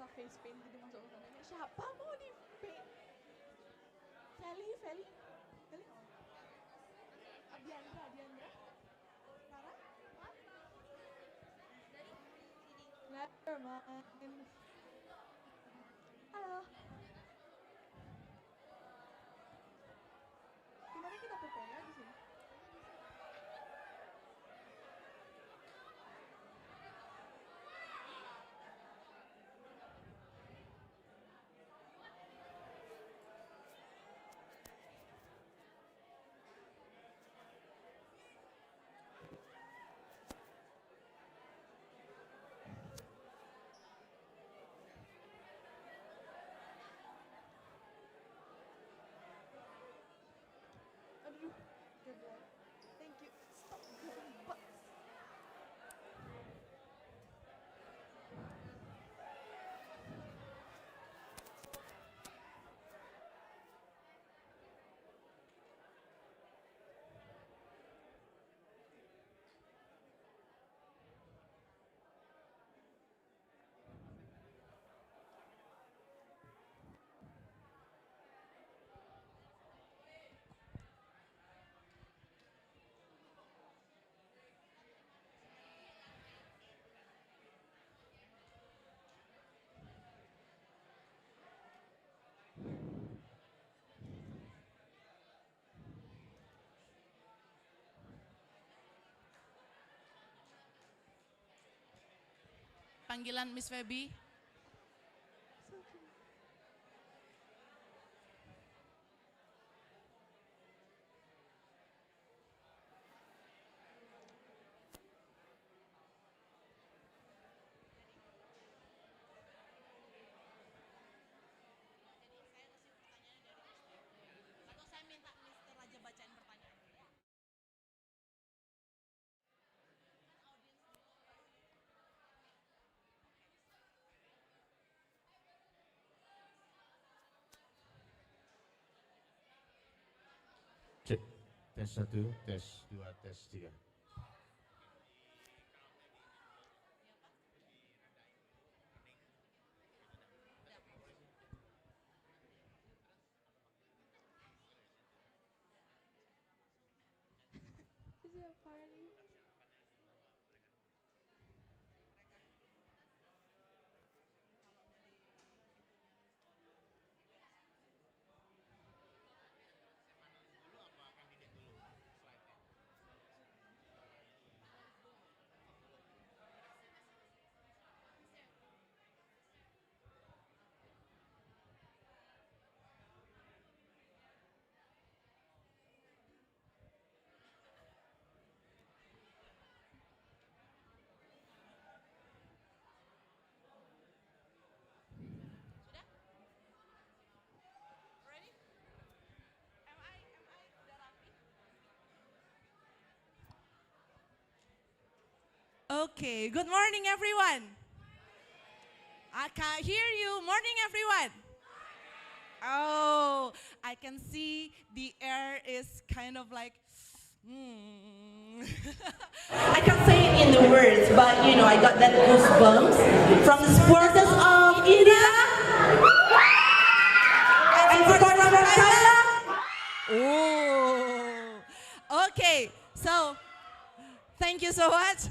masa face paint gitu masuk ke sana. Ini siapa mau di paint? Feli, Feli, Feli. Diandra, Diandra. Rara? Never mind. Halo. Gimana kita prepare di sini? Aduh, gagal. Thank you. Stop grabbing butts. Panggilan Miss Feby. Atau saya minta Mister Raja bacain pertanyaan. Cek, tes 1, tes 2, tes 3. Is it a party? Sudah? Ready? Am I udah rapi? Okay, good morning everyone. I can't hear you. Morning everyone. Oh, I can see the air is kind of like, I can't say it in the words, but you know, I got that goosebumps from the supporters of India and supporters of Kerala. Oh, okay. So, thank you so much.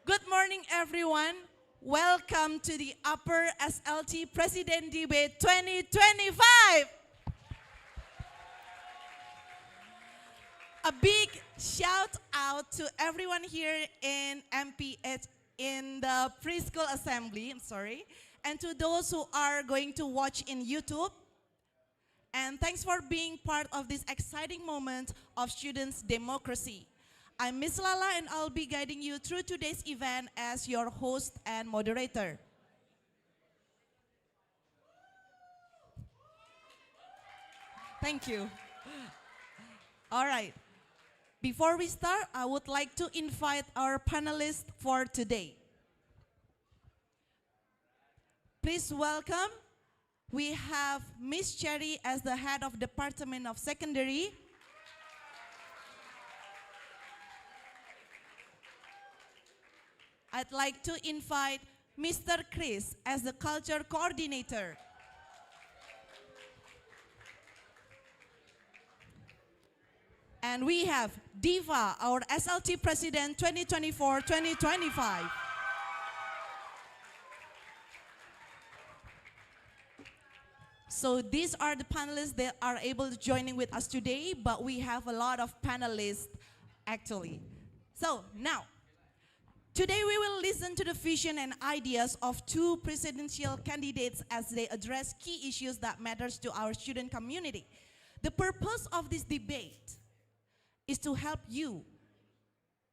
Good morning, everyone. Welcome to the Upper SLT President Debate 2025. A big shout out to everyone here in MPH in the preschool assembly, I'm sorry, and to those who are going to watch in YouTube. And thanks for being part of this exciting moment of students' democracy. I'm Miss Lala and I'll be guiding you through today's event as your host and moderator. Thank you. All right. Before we start, I would like to invite our panelists for today. Please welcome, we have Miss Cherry as the head of Department of Secondary. I'd like to invite Mr. Chris as the culture coordinator. And we have Diva, our SLT President 2024-2025. So these are the panelists that are able to joining with us today, but we have a lot of panelists actually. So now, today we will listen to the vision and ideas of two presidential candidates as they address key issues that matters to our student community. The purpose of this debate is to help you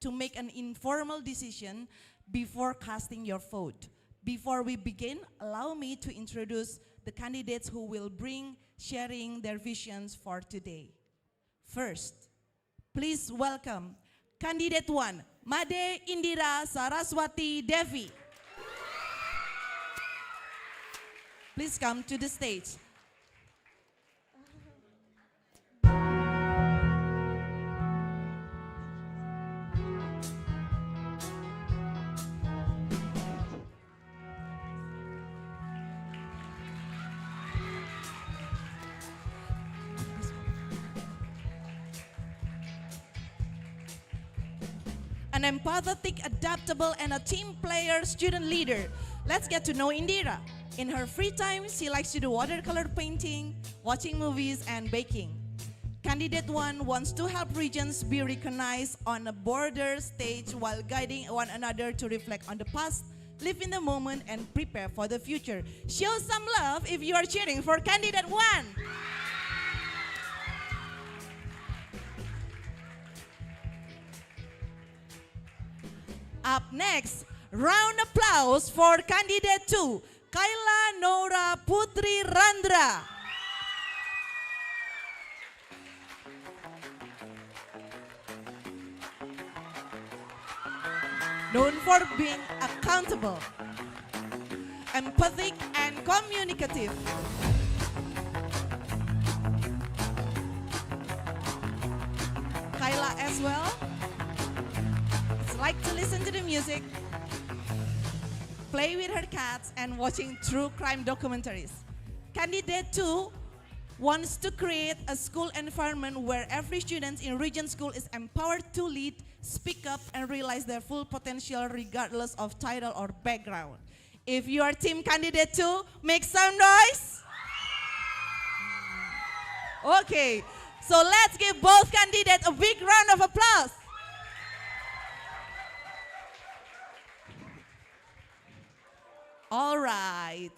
to make an informal decision before casting your vote. Before we begin, allow me to introduce the candidates who will bring sharing their visions for today. First, please welcome Candidate 1, Made Indira Saraswati Devi. Please come to the stage. An empathetic, adaptable, and a team player student leader. Let's get to know Indira. In her free time, she likes to do watercolor painting, watching movies, and baking. Candidate 1 wants to help Regents be recognized on a border stage while guiding one another to reflect on the past, live in the moment, and prepare for the future. Show some love if you are cheering for Candidate 1. Up next, round applause for Candidate 2, Kaila Nora Putri Randra. Known for being accountable, empathic, and communicative. Kaila as well like to listen to the music, play with her cats, and watching true crime documentaries. Candidate 2 wants to create a school environment where every student in Regent School is empowered to lead, speak up, and realize their full potential regardless of title or background. If you are team Candidate 2, make some noise. Okay, so let's give both candidates a big round of applause. All right.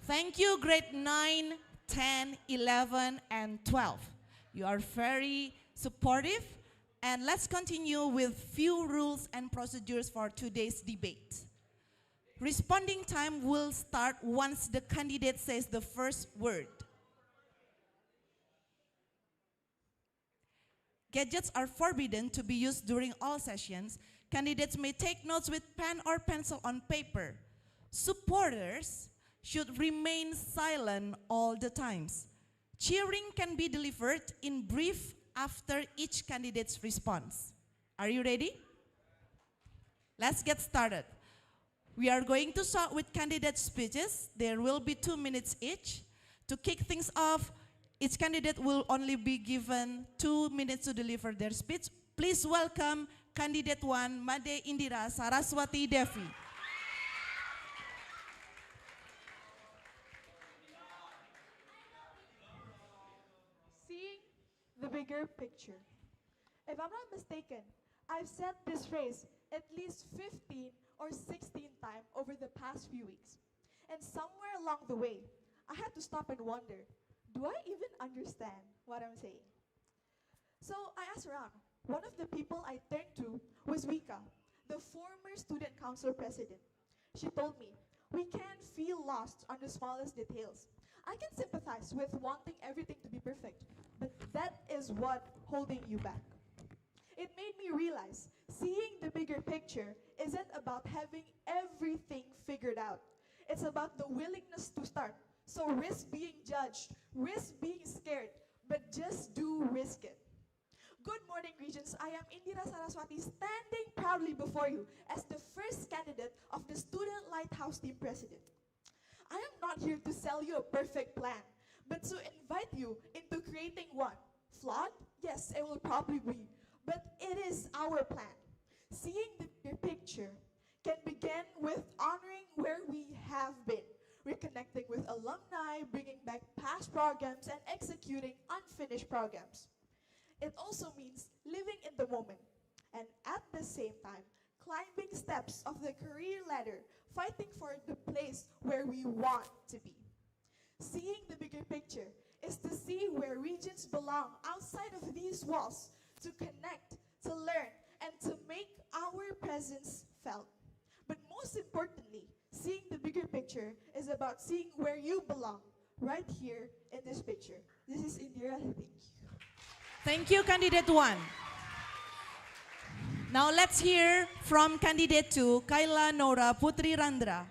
Thank you, grade 9, 10, 11, and 12. You are very supportive. And let's continue with few rules and procedures for today's debate. Responding time will start once the candidate says the first word. Gadgets are forbidden to be used during all sessions. Candidates may take notes with pen or pencil on paper. Supporters should remain silent all the times. Cheering can be delivered in brief after each candidate's response. Are you ready? Let's get started. We are going to start with candidate speeches. There will be 2 minutes each. To kick things off, each candidate will only be given 2 minutes to deliver their speech. Please welcome Candidate 1, Made Indira Saraswati Devi. The bigger picture. If I'm not mistaken, I've said this phrase at least 15 or 16 times over the past few weeks. And somewhere along the way, I had to stop and wonder, do I even understand what I'm saying? So I asked around. One of the people I turned to was Wika, the former student council president. She told me, we can't feel lost on the smallest details. I can sympathize with wanting everything to be perfect, but that is what holding you back. It made me realize seeing the bigger picture isn't about having everything figured out. It's about the willingness to start. So risk being judged, risk being scared, but just do risk it. Good morning, Regents. I am Indira Saraswati, standing proudly before you as the first candidate of the Student Lighthouse Team President. I am not here to sell you a perfect plan, but to invite you into creating one. Flawed? Yes, it will probably be, but it is our plan. Seeing the bigger picture can begin with honoring where we have been, reconnecting with alumni, bringing back past programs, and executing unfinished programs. It also means living in the moment, and at the same time, climbing steps of the career ladder, fighting for the place where we want to be. Seeing the bigger picture is to see where Regents belong outside of these walls, to connect, to learn, and to make our presence felt. But most importantly, seeing the bigger picture is about seeing where you belong, right here in this picture. This is Indira. Thank you. Thank you, Candidate 1. Now let's hear from Candidate 2, Kaila Nora Putri Randra.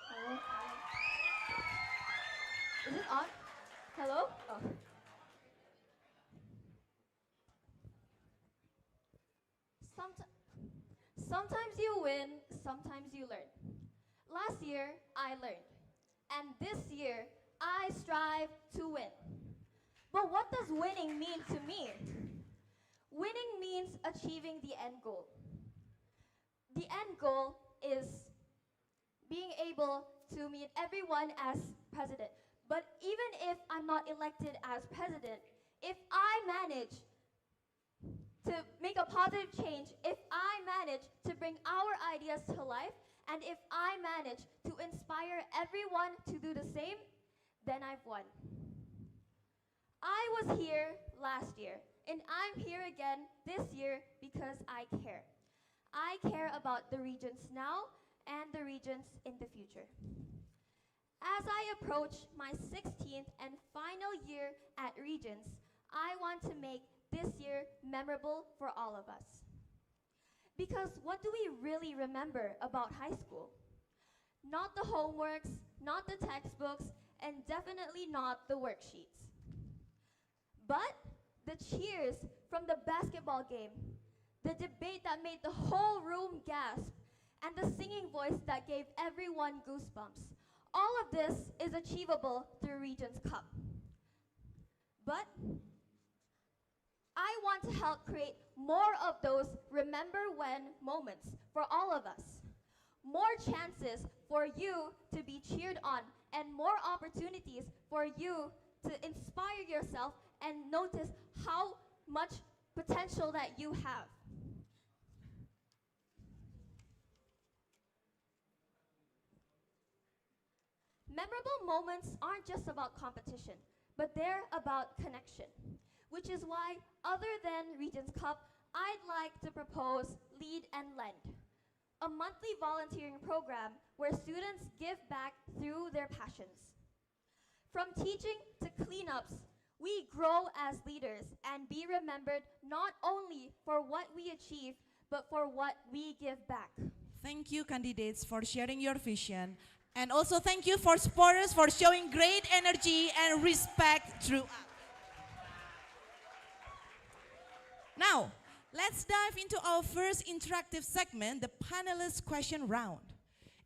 Hello. Is it on? Hello? Oh. Sometimes you win, sometimes you learn. Last year, I learned. And this year, I strive to win. But what does winning mean to me? Winning means achieving the end goal. The end goal is being able to meet everyone as president. But even if I'm not elected as president, if I manage to make a positive change, if I manage to bring our ideas to life, and if I manage to inspire everyone to do the same, then I've won. I was here last year, and I'm here again this year because I care. I care about the Regents now and the Regents in the future. As I approach my 16th and final year at Regents, I want to make this year memorable for all of us. Because what do we really remember about high school? Not the homeworks, not the textbooks, and definitely not the worksheets. But the cheers from the basketball game, the debate that made the whole room gasp, and the singing voice that gave everyone goosebumps. All of this is achievable through Regents Cup. But I want to help create more of those remember when moments for all of us. More chances for you to be cheered on, and more opportunities for you to inspire yourself and notice how much potential that you have. Memorable moments aren't just about competition, but they're about connection, which is why, other than Regents Cup, I'd like to propose Lead and Lend, a monthly volunteering program where students give back through their passions. From teaching to cleanups, we grow as leaders and be remembered not only for what we achieve, but for what we give back. Thank you, candidates, for sharing your vision. And also thank you for supporters for showing great energy and respect throughout. Now, let's dive into our first interactive segment, the panelist question round.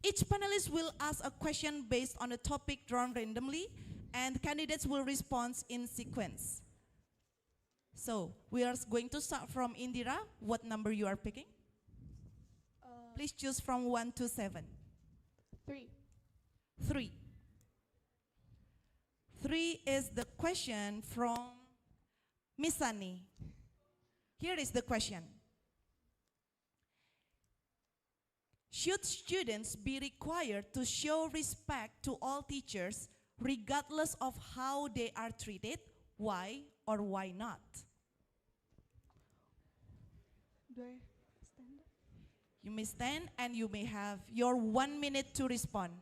Each panelist will ask a question based on a topic drawn randomly, and candidates will respond in sequence. So, we are going to start from Indira. What number you are picking? Please choose from 1 to 7. 3. 3. 3 is the question from Miss Sunny. Here is the question. Should students be required to show respect to all teachers regardless of how they are treated? Why or why not? Do I stand up? You may stand and you may have your 1 minute to respond.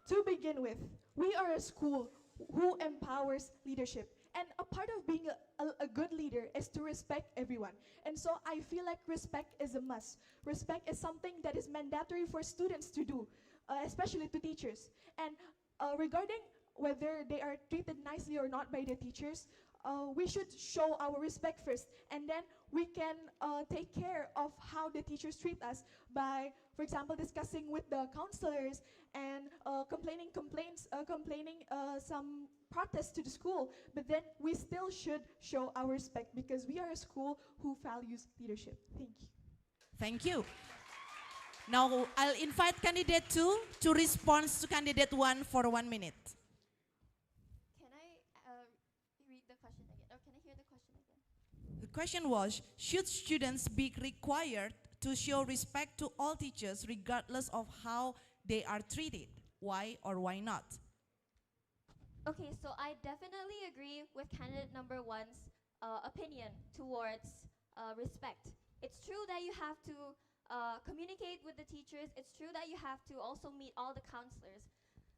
To begin with, we are a school who empowers leadership. And a part of being a good leader is to respect everyone. And so I feel like respect is a must. Respect is something that is mandatory for students to do, especially to teachers. And regarding whether they are treated nicely or not by the teachers, we should show our respect first, and then we can take care of how the teachers treat us by, for example, discussing with the counselors and complaining some protests to the school. But then we still should show our respect because we are a school who values leadership. Thank you. Thank you. Now, I'll invite candidate 2 to respond to candidate 1 for 1 minute. Can I read the question again? Or can I hear the question again? The question was, should students be required to show respect to all teachers regardless of how they are treated? Why or why not? Okay, so I definitely agree with candidate number 1's opinion towards respect. It's true that you have to communicate with the teachers. It's true that you have to also meet all the counselors.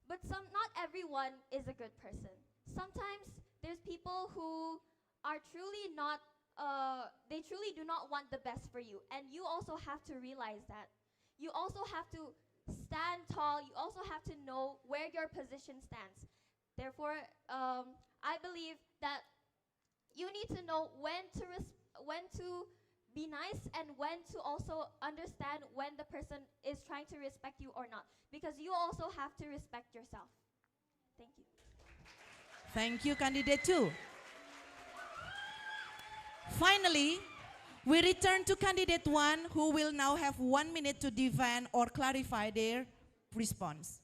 But not everyone is a good person. Sometimes there's people who are truly not, they truly do not want the best for you. And you also have to realize that. You also have to stand tall. You also have to know where your position stands. Therefore, I believe that you need to know when to be nice and when to also understand when the person is trying to respect you or not. Because you also have to respect yourself. Thank you. Thank you, candidate 2. Finally, we return to candidate 1 who will now have 1 minute to defend or clarify their response.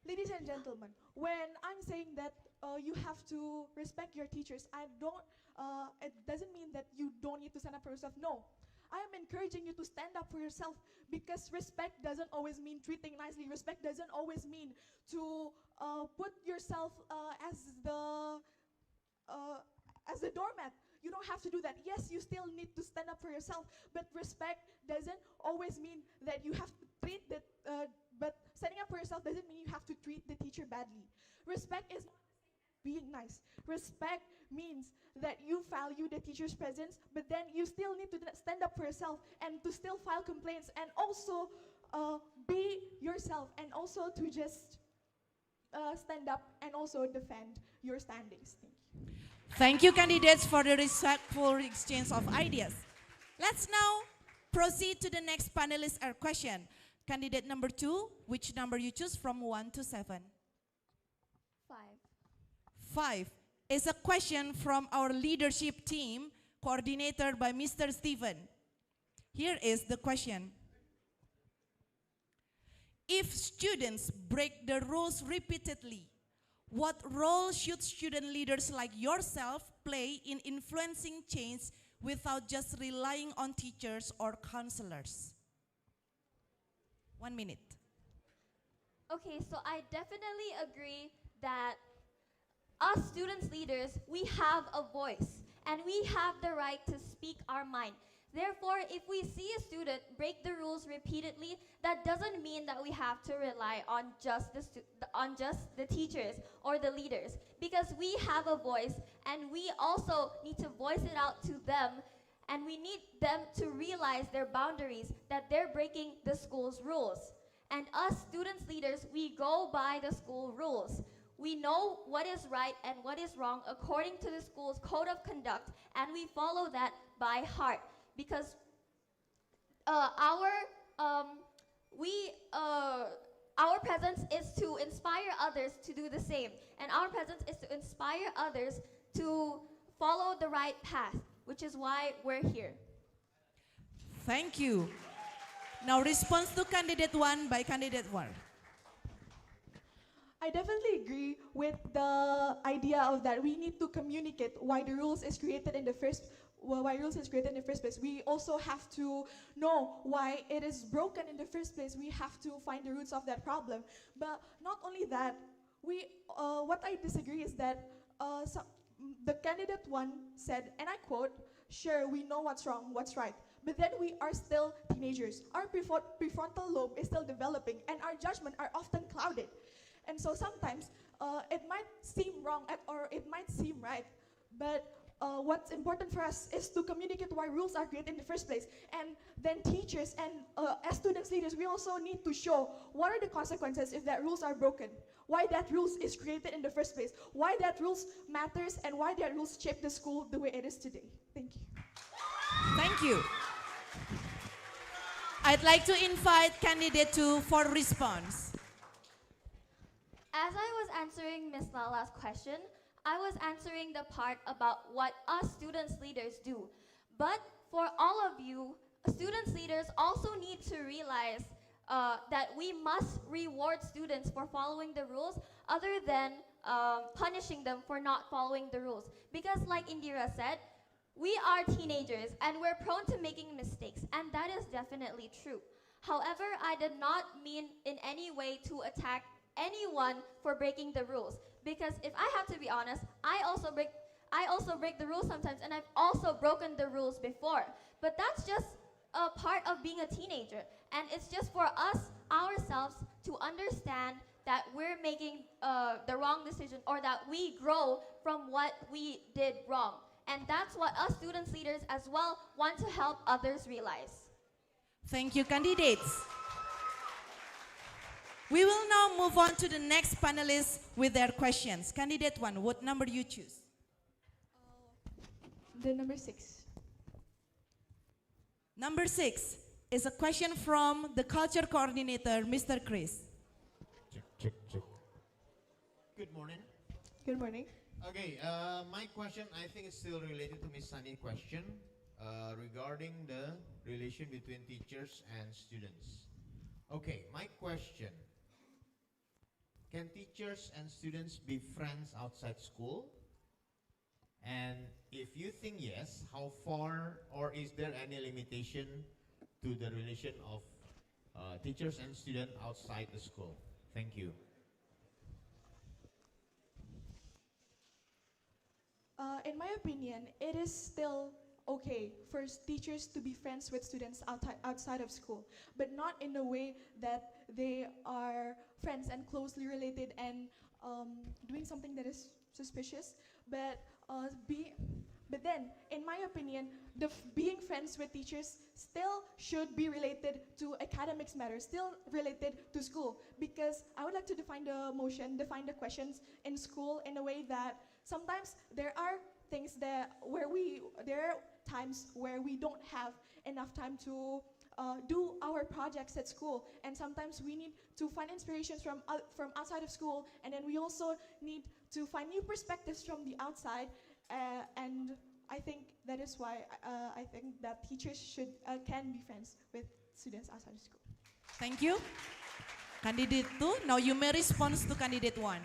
Ladies and gentlemen, when I'm saying that you have to respect your teachers, it doesn't mean that you don't need to stand up for yourself. No, I am encouraging you to stand up for yourself because respect doesn't always mean treating nicely. Respect doesn't always mean to put yourself as the doormat. You don't have to do that. Yes, you still need to stand up for yourself, but respect doesn't always mean that you have to treat the but standing up for yourself doesn't mean you have to treat the teacher badly. Respect is not being nice. Respect means that you value the teacher's presence, but then you still need to stand up for yourself and to still file complaints and also be yourself and also to just stand up and also defend your standings. Thank you. Thank you, candidates, for the respectful exchange of ideas. Let's now proceed to the next panelist question. Candidate number 2, which number you choose from 1 to 7? 5. 5 is a question from our leadership team, coordinated by Mr. Steven. Here is the question. If students break the rules repeatedly, what role should student leaders like yourself play in influencing change without just relying on teachers or counselors? 1 minute. Okay, so I definitely agree that us students leaders, we have a voice and we have the right to speak our mind. Therefore, if we see a student break the rules repeatedly, that doesn't mean that we have to rely on just the teachers or the leaders, because we have a voice and we also need to voice it out to them, and we need them to realize their boundaries, that they're breaking the school's rules. And us students leaders, we go by the school rules. We know what is right and what is wrong according to the school's code of conduct, and we follow that by heart. Because our presence is to inspire others to do the same, and our presence is to inspire others to follow the right path, which is why we're here. Thank you. Now response to candidate 1 by candidate 1. I definitely agree with the idea of that we need to communicate why the rules is created in the first place. We also have to know why it is broken in the first place. We have to find the roots of that problem. But not only that, what I disagree is that the candidate 1 said, and I quote, "Sure, we know what's wrong, what's right, but then we are still teenagers. Our prefrontal lobe is still developing, and our judgment are often clouded. And so sometimes it might seem wrong or it might seem right, but what's important for us is to communicate why rules are created in the first place. And then teachers and as students leaders, we also need to show what are the consequences if that rules are broken, why that rules is created in the first place, why that rules matters, and why that rules shape the school the way it is today. Thank you. Thank you. I'd like to invite candidate 2 for response. As I was answering Miss Lala's question, I was answering the part about what us students leaders do. But for all of you, students leaders also need to realize that we must reward students for following the rules other than punishing them for not following the rules. Because like Indira said, we are teenagers and we're prone to making mistakes, and that is definitely true. However, I did not mean in any way to attack anyone for breaking the rules, because if I have to be honest, I also break the rules sometimes, and I've also broken the rules before. But that's just a part of being a teenager, and it's just for us ourselves to understand that we're making the wrong decision, or that we grow from what we did wrong. And that's what us students leaders as well want to help others realize. Thank you, candidates. We will now move on to the next panelists with their questions. Candidate 1, what number you choose? The number 6. Number 6 is a question from the culture coordinator, Mr. Chris. Check. Good morning. Good morning. Okay, my question, I think it's still related to Miss Sunny's question regarding the relation between teachers and students. Okay, my question, can teachers and students be friends outside school? And if you think yes, how far, or is there any limitation to the relation of teachers and students outside the school? Thank you. In my opinion, it is still okay for teachers to be friends with students outside of school, but not in a way that they are friends and closely related and doing something that is suspicious. But then, in my opinion, being friends with teachers still should be related to academics matters, still related to school, because I would like to define the questions in school in a way that sometimes there are things there are times where we don't have enough time to do our projects at school, and sometimes we need to find inspirations from outside of school, and then we also need to find new perspectives from the outside, and I think that is why I think that teachers can be friends with students outside of school. Thank you. Candidate 2, now you may respond to candidate 1.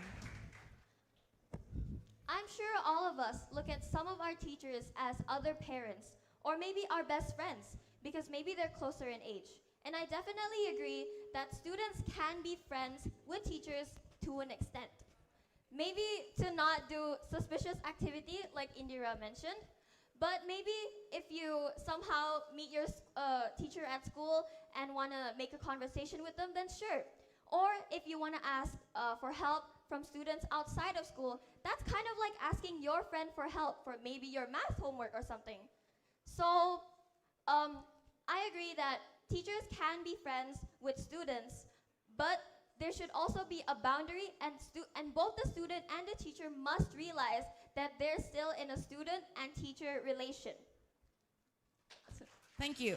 I'm sure all of us look at some of our teachers as other parents, or maybe our best friends, because maybe they're closer in age. And I definitely agree that students can be friends with teachers to an extent. Maybe to not do suspicious activity like Indira mentioned, but maybe if you somehow meet your teacher at school and want to make a conversation with them, then sure. Or if you want to ask for help from students outside of school, that's kind of like asking your friend for help for maybe your math homework or something. So I agree that teachers can be friends with students, but there should also be a boundary, and both the student and the teacher must realize that they're still in a student and teacher relation. Thank you.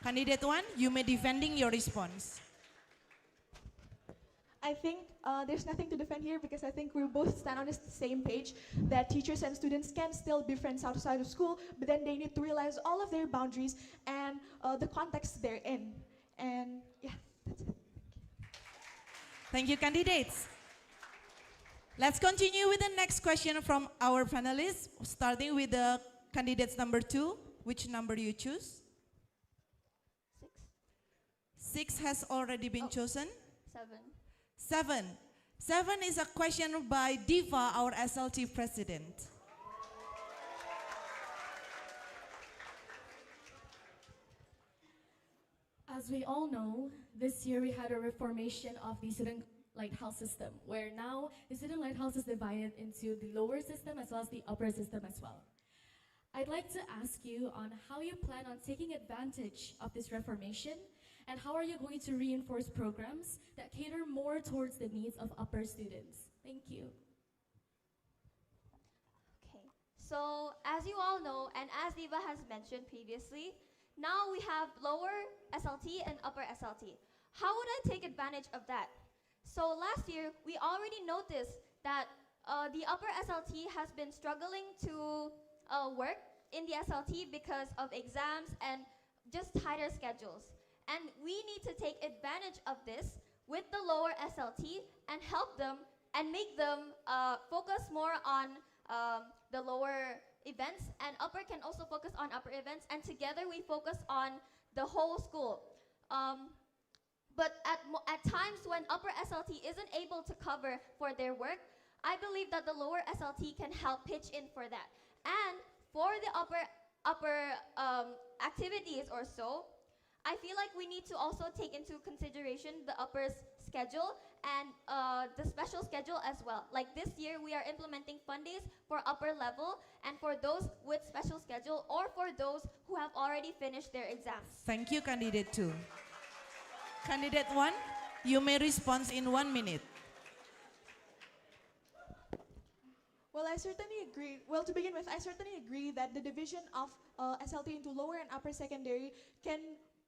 Candidate 1, you may defending your response. I think there's nothing to defend here, because I think we both stand on the same page that teachers and students can still be friends outside of school, but then they need to realize all of their boundaries and the context they're in. And yeah, that's it. Thank you, candidates. Let's continue with the next question from our panelists, starting with the candidates number 2. Which number you choose? 6. 6 has already been chosen. 7. 7 is a question by Diva, our SLT president. As we all know, this year we had a reformation of the student lighthouse system, where now the student lighthouse is divided into the lower system as well as the upper system as well. I'd like to ask you on how you plan on taking advantage of this reformation, and how are you going to reinforce programs that cater more towards the needs of upper students? Thank you. Okay, so as you all know, and as Diva has mentioned previously, now we have lower SLT and upper SLT. How would I take advantage of that? So last year, we already noticed that the upper SLT has been struggling to work in the SLT because of exams and just tighter schedules. And we need to take advantage of this with the lower SLT and help them and make them focus more on the lower events, and upper can also focus on upper events, and together we focus on the whole school. But at times when upper SLT isn't able to cover for their work, I believe that the lower SLT can help pitch in for that. And for the upper activities or so, I feel like we need to also take into consideration the upper's schedule and the special schedule as well. Like this year, we are implementing fun days for upper level and for those with special schedule or for those who have already finished their exams. Thank you, Candidate 2. Candidate 1, you may respond in 1 minute. Well, I certainly agree. Well, to begin with, I certainly agree that the division of SLT into lower and upper secondary can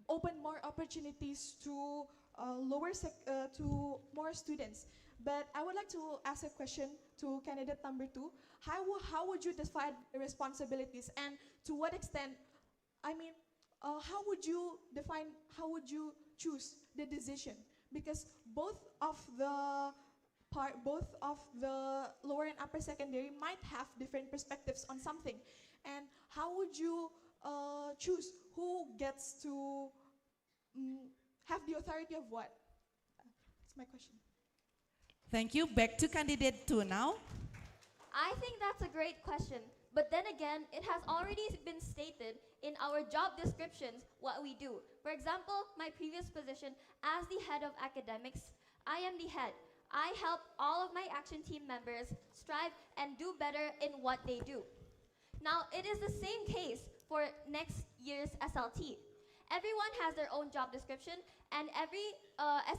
open more opportunities to to more students. But I would like to ask a question to candidate number 2. How would you define the responsibilities, and to what extent, I mean, how would you choose the decision? Because both of the lower and upper secondary might have different perspectives on something. And how would you choose who gets to have the authority of what? That's my question. Thank you. Back to Candidate 2 now. I think that's a great question. But then again, it has already been stated in our job descriptions what we do. For example, my previous position as the head of academics, I am the head. I help all of my action team members strive and do better in what they do. Now, it is the same case for next year's SLT. Everyone has their own job description, and every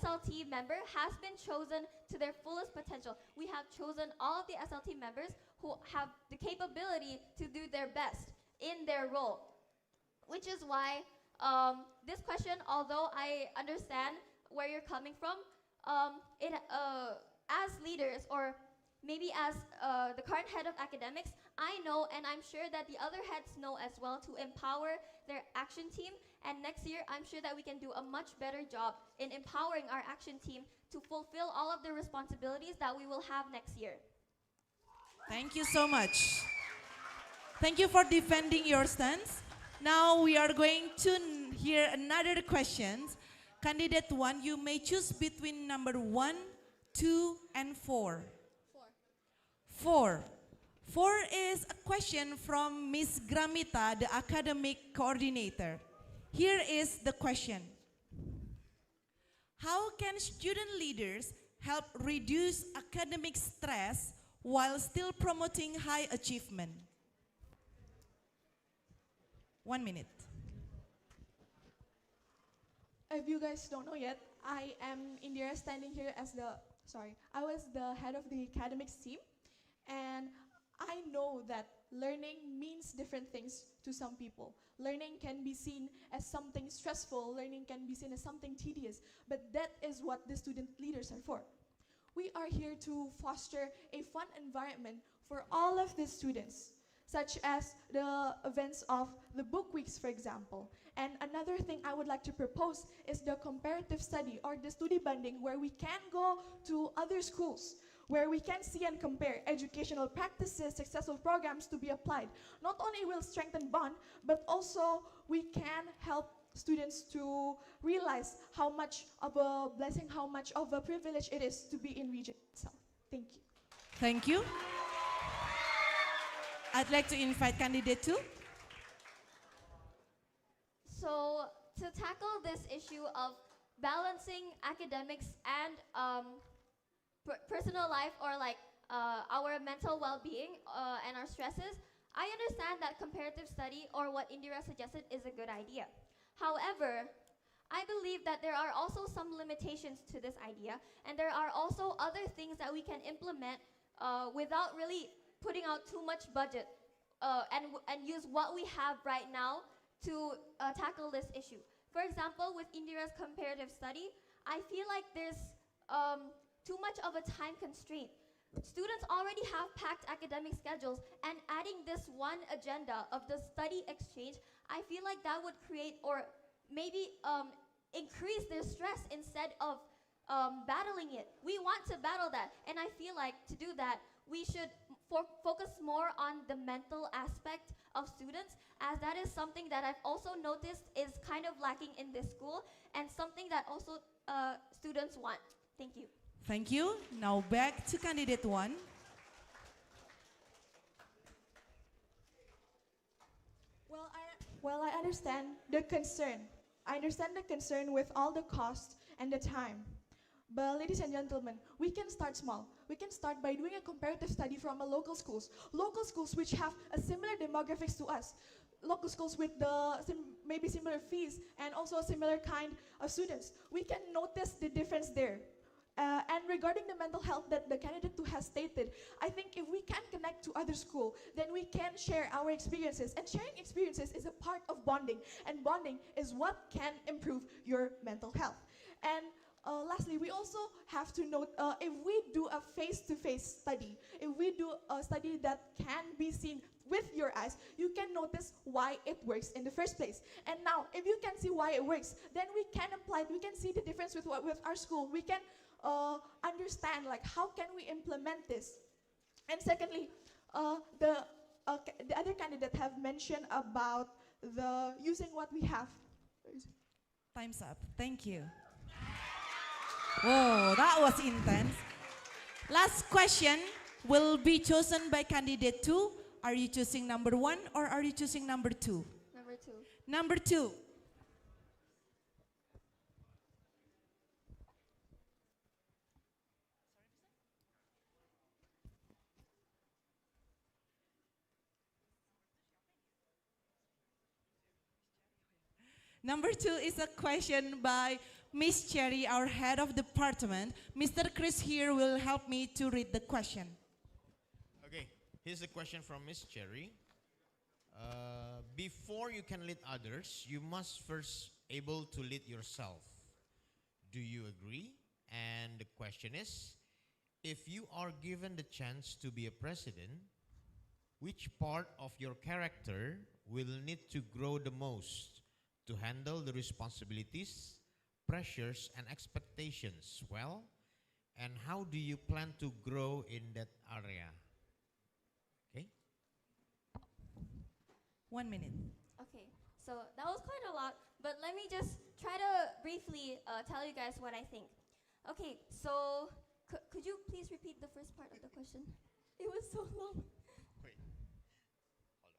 SLT member has been chosen to their fullest potential. We have chosen all of the SLT members who have the capability to do their best in their role, which is why this question, although I understand where you're coming from, as leaders, or maybe as the current head of academics, I know, and I'm sure that the other heads know as well, to empower their action team. And next year, I'm sure that we can do a much better job in empowering our action team to fulfill all of the responsibilities that we will have next year. Thank you so much. Thank you for defending your stance. Now we are going to hear another question. Candidate 1, you may choose between number 1, 2, and 4. 4. 4 is a question from Ms. Gramita, the academic coordinator. Here is the question. How can student leaders help reduce academic stress while still promoting high achievement? 1 minute. If you guys don't know yet, I am Indira, standing here as I was the head of the academics team, and I know that learning means different things to some people. Learning can be seen as something stressful, learning can be seen as something tedious, but that is what the student leaders are for. We are here to foster a fun environment for all of the students, such as the events of the book weeks, for example. And another thing I would like to propose is the comparative study, or the study banding, where we can go to other schools, where we can see and compare educational practices, successful programs to be applied. Not only will strengthen bond, but also we can help students to realize how much of a blessing, how much of a privilege it is to be in Regents itself. Thank you. Thank you. I'd like to invite candidate 2. So to tackle this issue of balancing academics and personal life, or like our mental well-being and our stresses, I understand that comparative study, or what Indira suggested, is a good idea. However, I believe that there are also some limitations to this idea, and there are also other things that we can implement without really putting out too much budget, and use what we have right now to tackle this issue. For example, with Indira's comparative study, I feel like there's too much of a time constraint. Students already have packed academic schedules, and adding this one agenda of the study exchange, I feel like that would create, or maybe increase their stress instead of battling it. We want to battle that, and I feel like to do that, we should focus more on the mental aspect of students, as that is something that I've also noticed is kind of lacking in this school, and something that also students want. Thank you. Thank you. Now back to candidate 1. Well, I understand the concern. I understand the concern with all the cost and the time. But ladies and gentlemen, we can start small. We can start by doing a comparative study from local schools which have a similar demographics to us, local schools with the maybe similar fees and also a similar kind of students. We can notice the difference there. And regarding the mental health that the candidate who has stated, I think if we can connect to other school, then we can share our experiences. And sharing experiences is a part of bonding. And bonding is what can improve your mental health. And lastly, we also have to note, if we do a face-to-face study, if we do a study that can be seen with your eyes, you can notice why it works in the first place. And now, if you can see why it works, then we can apply it. We can see the difference with our school. We can understand like how can we implement this. And secondly, the other candidate have mentioned about the using what we have. Time's up. Thank you. Whoa, that was intense. Last question will be chosen by candidate 2. Are you choosing number 1 or are you choosing number 2? Number 2. Number 2. Number 2 is a question by Miss Cherry, our head of department. Mr. Chris here will help me to read the question. Okay, here's a question from Miss Cherry. Before you can lead others, you must first able to lead yourself. Do you agree? And the question is, if you are given the chance to be a president, which part of your character will need to grow the most to handle the responsibilities, pressures, and expectations well? And how do you plan to grow in that area? Okay. 1 minute. Okay, so that was quite a lot, but let me just try to briefly tell you guys what I think. Okay, so could you please repeat the first part of the question? It was so long. Wait, hold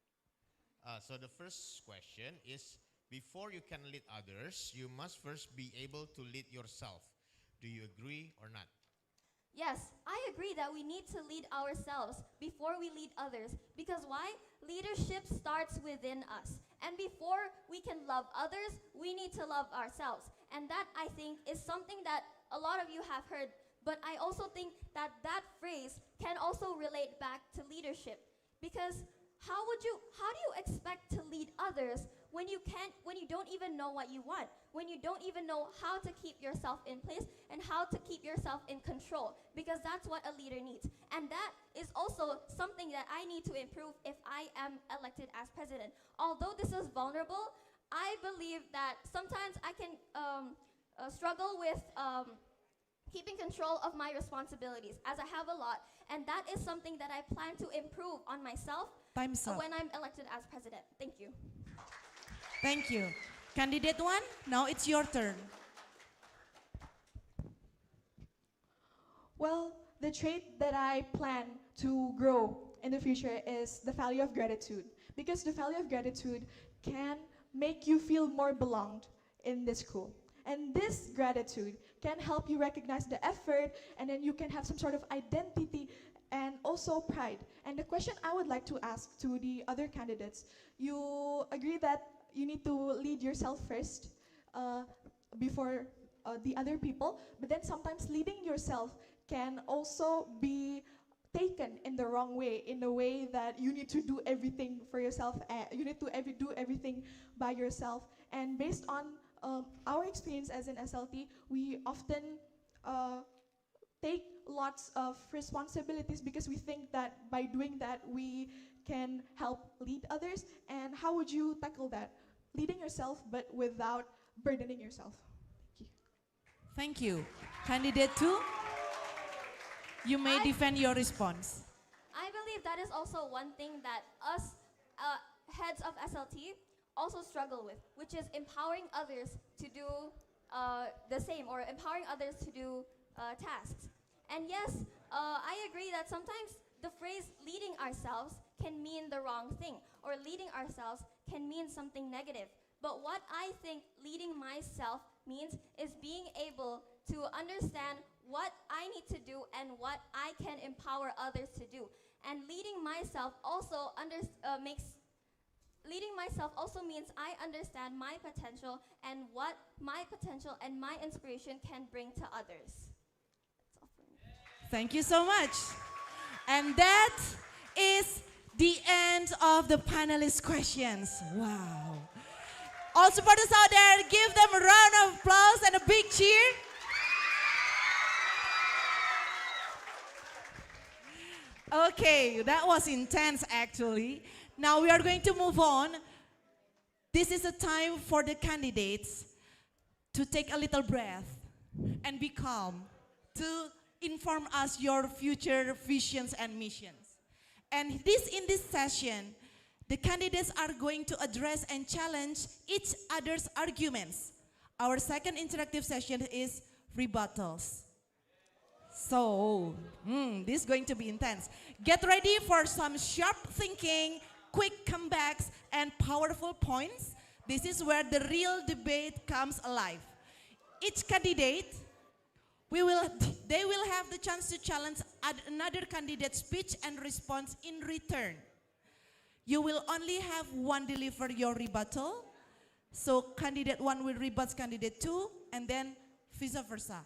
on. So the first question is, before you can lead others, you must first be able to lead yourself. Do you agree or not? Yes, I agree that we need to lead ourselves before we lead others. Because why? Leadership starts within us. And before we can love others, we need to love ourselves. And that, I think, is something that a lot of you have heard. But I also think that that phrase can also relate back to leadership. Because how do you expect to lead others when you don't even know what you want, when you don't even know how to keep yourself in place and how to keep yourself in control? Because that's what a leader needs. And that is also something that I need to improve if I am elected as president. Although this is vulnerable, I believe that sometimes I can struggle with keeping control of my responsibilities, as I have a lot. And that is something that I plan to improve on myself when I'm elected as president. Thank you. Thank you. Candidate 1, now it's your turn. Well, the trait that I plan to grow in the future is the value of gratitude. Because the value of gratitude can make you feel more belonged in this school. And this gratitude can help you recognize the effort, and then you can have some sort of identity and also pride. And the question I would like to ask to the other candidates, you agree that you need to lead yourself first before the other people, but then sometimes leading yourself can also be taken in the wrong way, in the way that you need to do everything for yourself, you need to do everything by yourself. And based on our experience as an SLT, we often take lots of responsibilities because we think that by doing that we can help lead others. And how would you tackle that? Leading yourself but without burdening yourself. Thank you. Thank you. Candidate 2, you may defend your response. I believe that is also one thing that us heads of SLT also struggle with, which is empowering others to do the same, or empowering others to do tasks. And yes, I agree that sometimes the phrase leading ourselves can mean the wrong thing, or leading ourselves can mean something negative. But what I think leading myself means is being able to understand what I need to do and what I can empower others to do. And leading myself also means I understand my potential and what my potential and my inspiration can bring to others. That's all for me. Thank you so much. And that is the end of the panelist questions. Wow. All supporters out there, give them a round of applause and a big cheer. Okay, that was intense actually. Now we are going to move on. This is a time for the candidates to take a little breath and be calm, to inform us your future visions and missions. And in this session, the candidates are going to address and challenge each other's arguments. Our second interactive session is rebuttals. So, this is going to be intense. Get ready for some sharp thinking, quick comebacks, and powerful points. This is where the real debate comes alive. Each candidate, they will have the chance to challenge another candidate's speech and response in return. You will only have one deliver your rebuttal. So candidate 1 will rebut candidate 2, and then vice versa.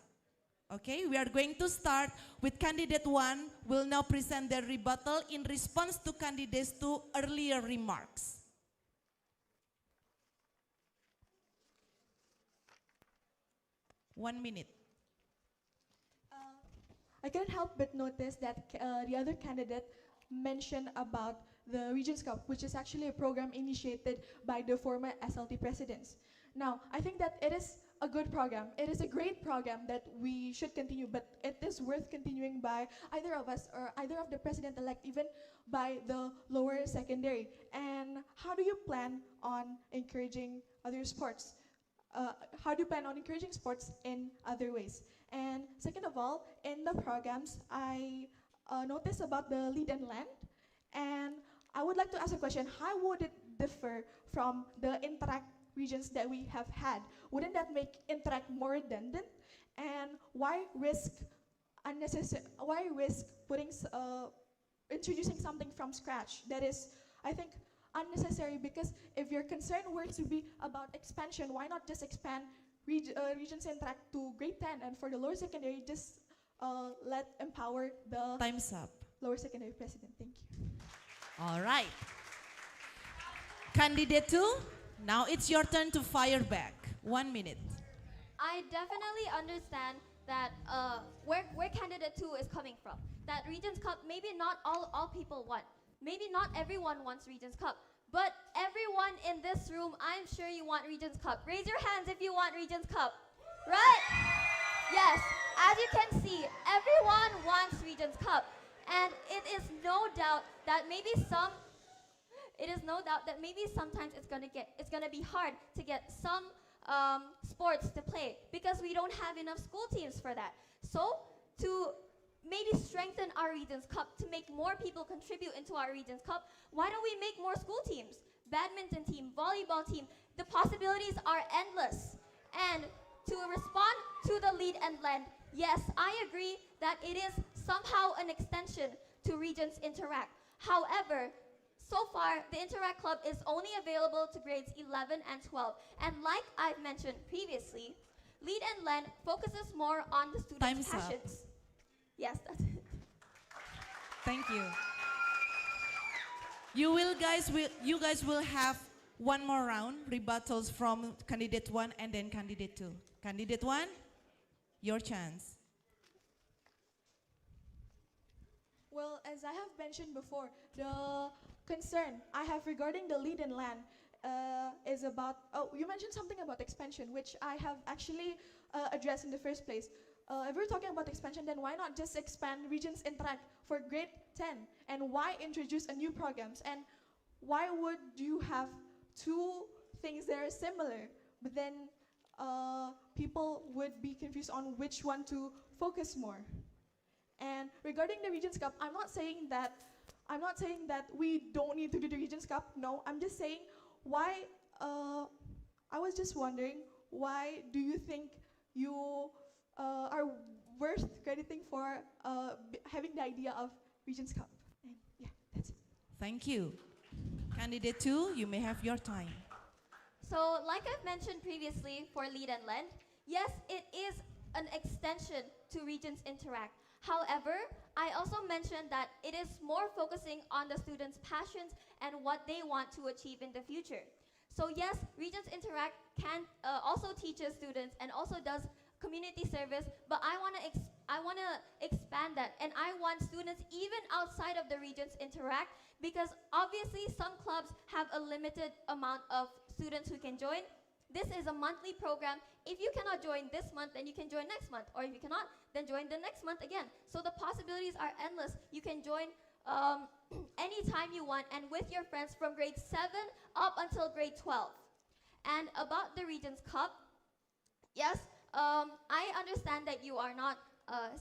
Okay, we are going to start with candidate 1 will now present their rebuttal in response to candidates 2 earlier remarks. One minute. I couldn't help but notice that the other candidate mentioned about the Regents Cup, which is actually a program initiated by the former SLT presidents. Now, I think that it is a good program. It is a great program that we should continue, but it is worth continuing by either of us or either of the president-elect, even by the lower secondary. And how do you plan on encouraging other sports? How do you plan on encouraging sports in other ways? And second of all, in the programs, I noticed about the lead and land, and I would like to ask a question: how would it differ from the Interact regions that we have had? Wouldn't that make Interact more redundant? And why risk introducing something from scratch that is, I think, unnecessary? Because if your concern were to be about expansion, why not just expand Regents Interact to grade 10, and for the lower secondary, just let empower the Time's up. lower secondary president. Thank you. All right. Candidate 2, now it's your turn to fire back. 1 minute. I definitely understand that where candidate 2 is coming from. That Regents Cup, maybe not all people want. Maybe not everyone wants Regents Cup. But everyone in this room, I'm sure you want Regents Cup. Raise your hands if you want Regents Cup. Right? Yes. As you can see, everyone wants Regents Cup. And it is no doubt that maybe sometimes it's gonna be hard to get some sports to play because we don't have enough school teams for that. So to maybe strengthen our Regents Cup, to make more people contribute into our Regents Cup, why don't we make more school teams? Badminton team, volleyball team, the possibilities are endless. And to respond to the lead and lend, yes, I agree that it is somehow an extension to Regents Interact. However, so far, the Interact Club is only available to grades 11 and 12. And like I've mentioned previously, Lead and Lend focuses more on the students' Time's up. passions. Yes, that's it. Thank you. You guys will have one more round, rebuttals from candidate 1 and then candidate 2. Candidate 1, your chance. Well, as I have mentioned before, the concern I have regarding the lead and land is about, you mentioned something about expansion, which I have actually addressed in the first place. If we're talking about expansion, then why not just expand Regents Interact for grade 10? And why introduce a new programs? And why would you have two things that are similar, but then people would be confused on which one to focus more? And regarding the Regents Cup, I'm not saying that we don't need to do the Regents Cup. No, I'm just saying why. I was just wondering, why do you think you are worth crediting for having the idea of Regents Cup? And yeah, that's it. Thank you. Candidate 2, you may have your time. So, like I've mentioned previously for Lead and Lend, yes, it is an extension to Regents Interact. However, I also mentioned that it is more focusing on the students' passions and what they want to achieve in the future. So yes, Regents Interact can also teaches students and also does community service, but I want to expand that, and I want students even outside of the Regents Interact, because obviously some clubs have a limited amount of students who can join. This is a monthly program. If you cannot join this month, then you can join next month. Or if you cannot, then join the next month again. So the possibilities are endless. You can join anytime you want and with your friends from grade 7 up until grade 12. And about the Regents Cup, yes, I understand that you are not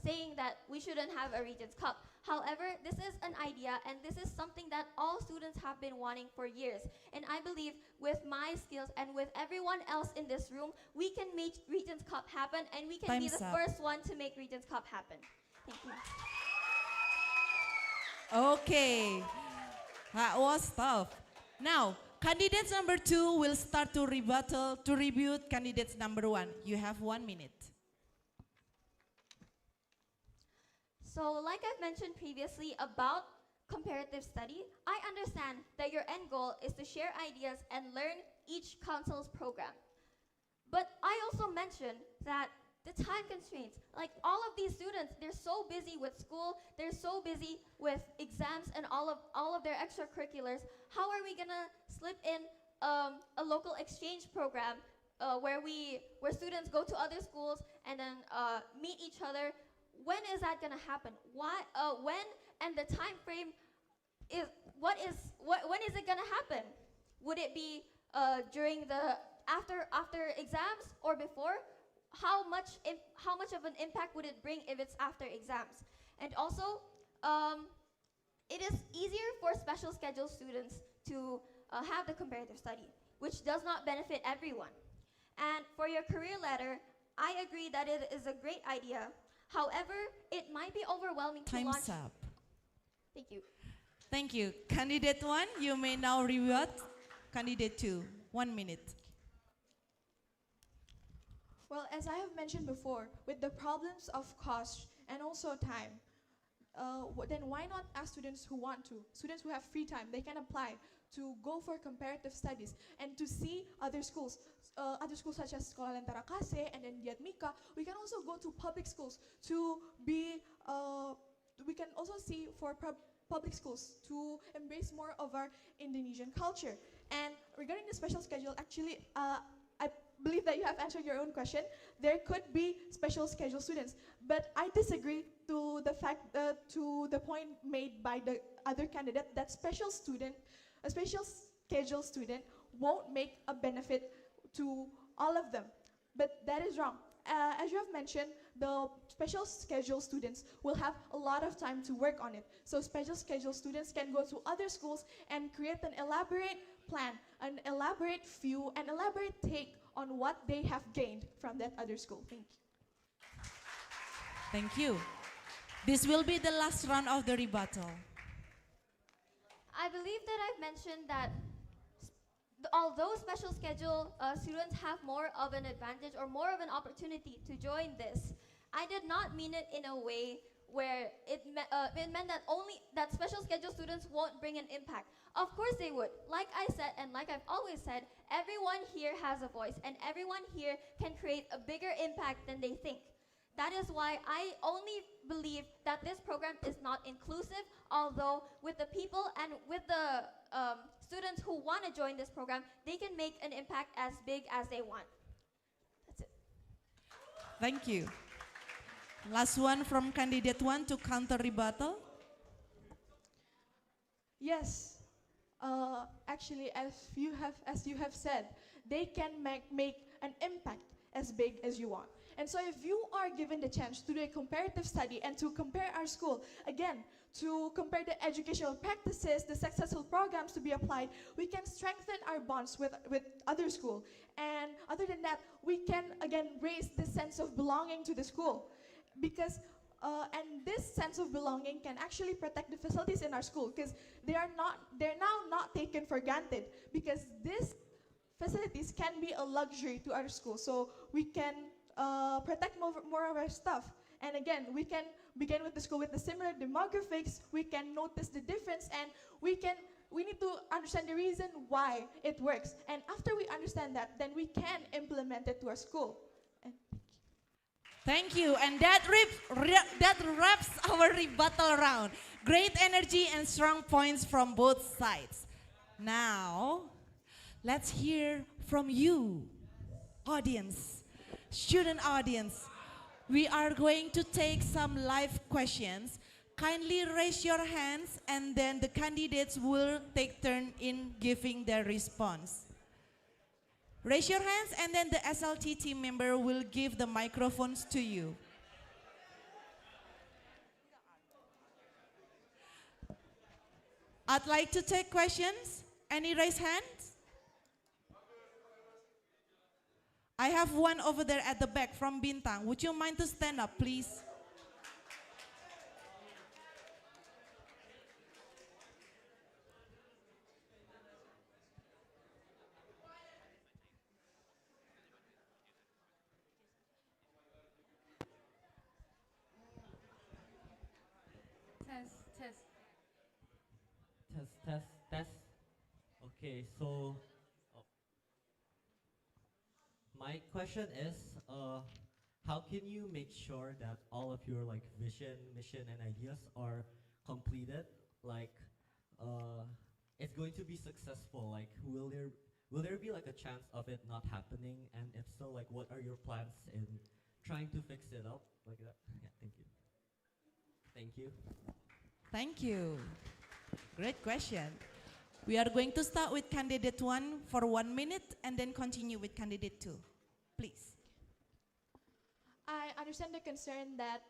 saying that we shouldn't have a Regents Cup. However, this is an idea, and this is something that all students have been wanting for years. And I believe with my skills and with everyone else in this room, we can make Regents Cup happen, and we can be Time's the up. first one to make Regents Cup happen. Thank you. Okay, that was tough. Now, candidates number 2 will start to rebut candidates number 1. You have 1 minute. So like I've mentioned previously about comparative study, I understand that your end goal is to share ideas and learn each council's program. But I also mentioned that the time constraints, like all of these students, they're so busy with school, they're so busy with exams and all of their extracurriculars. How are we gonna slip in a local exchange program where students go to other schools and then meet each other? When is that gonna happen? Why? When? And the time frame is when is it gonna happen? Would it be during the after exams or before? How much of an impact would it bring if it's after exams? And also, it is easier for special schedule students to have the comparative study, which does not benefit everyone. And for your career ladder, I agree that it is a great idea. However, it might be overwhelming to launch. Time's up. Thank you. Thank you. Candidate 1, you may now rebut. Candidate 2, 1 minute. Well, as I have mentioned before, with the problems of cost and also time, then why not ask students who want to, students who have free time, they can apply to go for comparative studies and to see other schools such as Sekolah Lentera Kase and then Diatmika. We can also go to public schools to be, we can also see for public schools to embrace more of our Indonesian culture. And regarding the special schedule, actually, I believe that you have answered your own question. There could be special schedule students, but I disagree to the fact, to the point made by the other candidate that a special schedule student won't make a benefit to all of them. But that is wrong. As you have mentioned, the special schedule students will have a lot of time to work on it. So special schedule students can go to other schools and create an elaborate plan, an elaborate view, an elaborate take on what they have gained from that other school. Thank you. Thank you. This will be the last round of the rebuttal. I believe that I've mentioned that although special schedule students have more of an advantage or more of an opportunity to join this, I did not mean it in a way where it meant that only that special schedule students won't bring an impact. Of course they would. Like I said, and like I've always said, everyone here has a voice, and everyone here can create a bigger impact than they think. That is why I only believe that this program is not inclusive, although with the people and with the students who want to join this program, they can make an impact as big as they want. That's it. Thank you. Last one from candidate 1 to counter rebuttal. Yes, actually, as you have said, they can make an impact as big as you want. And so if you are given the chance to do a comparative study and to compare our school, again, to compare the educational practices, the successful programs to be applied, we can strengthen our bonds with other schools. And other than that, we can, again, raise the sense of belonging to the school. Because and this sense of belonging can actually protect the facilities in our school, because they're now not taken for granted, because these facilities can be a luxury to our school. So we can protect more of our stuff. And again, we can begin with the school with the similar demographics. We can notice the difference, and we need to understand the reason why it works. And after we understand that, then we can implement it to our school. And Thank you. And that wraps our rebuttal round. Great energy and strong points from both sides. Now, let's hear from you, audience, student audience. We are going to take some live questions. Kindly raise your hands, and then the candidates will take turn in giving their response. Raise your hands, and then the SLT team member will give the microphones to you. I'd like to take questions. Any raise hands? I have one over there at the back from Bintang. Would you mind to stand up, please? Test. Okay, so my question is, how can you make sure that all of your vision, mission, and ideas are completed? It's going to be successful. Will there be a chance of it not happening? And if so, what are your plans in trying to fix it up like that? Yeah, thank you. Thank you. Thank you. Great question. We are going to start with candidate 1 for 1 minute and then continue with candidate 2. Please. I understand the concern that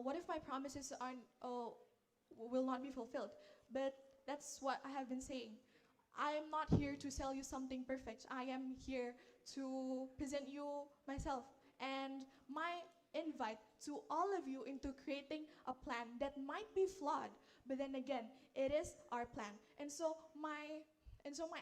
what if my promises will not be fulfilled? But that's what I have been saying. I am not here to sell you something perfect. I am here to present you myself and my invite to all of you into creating a plan that might be flawed, but then again, it is our plan. And so my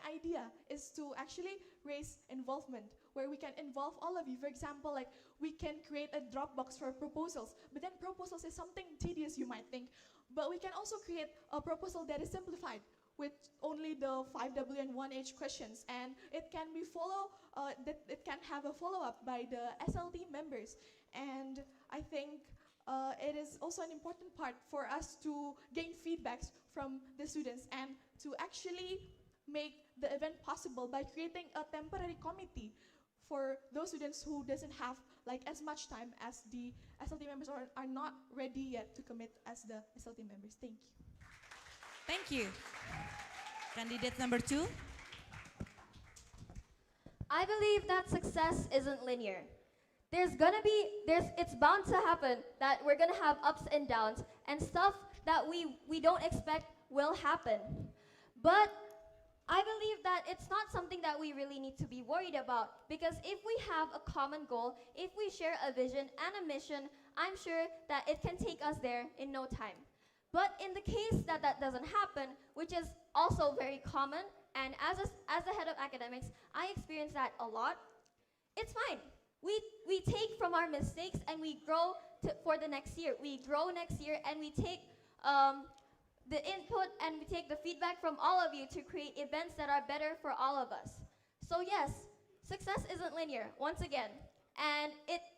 idea is to actually raise involvement, where we can involve all of you. For example, we can create a Dropbox for proposals, but then proposals is something tedious, you might think. But we can also create a proposal that is simplified with only the 5W and 1H questions, and it can be it can have a follow-up by the SLT members. And I think it is also an important part for us to gain feedbacks from the students and to actually make the event possible by creating a temporary committee for those students who doesn't have as much time as the SLT members or are not ready yet to commit as the SLT members. Thank you. Thank you. Candidate number 2. I believe that success isn't linear. It's bound to happen that we're gonna have ups and downs, and stuff that we don't expect will happen. But I believe that it's not something that we really need to be worried about, because if we have a common goal, if we share a vision and a mission, I'm sure that it can take us there in no time. But in the case that that doesn't happen, which is also very common, and as the head of academics, I experience that a lot, it's fine. We take from our mistakes and we grow for the next year. We grow next year and we take the input and we take the feedback from all of you to create events that are better for all of us. So yes, success isn't linear, once again. And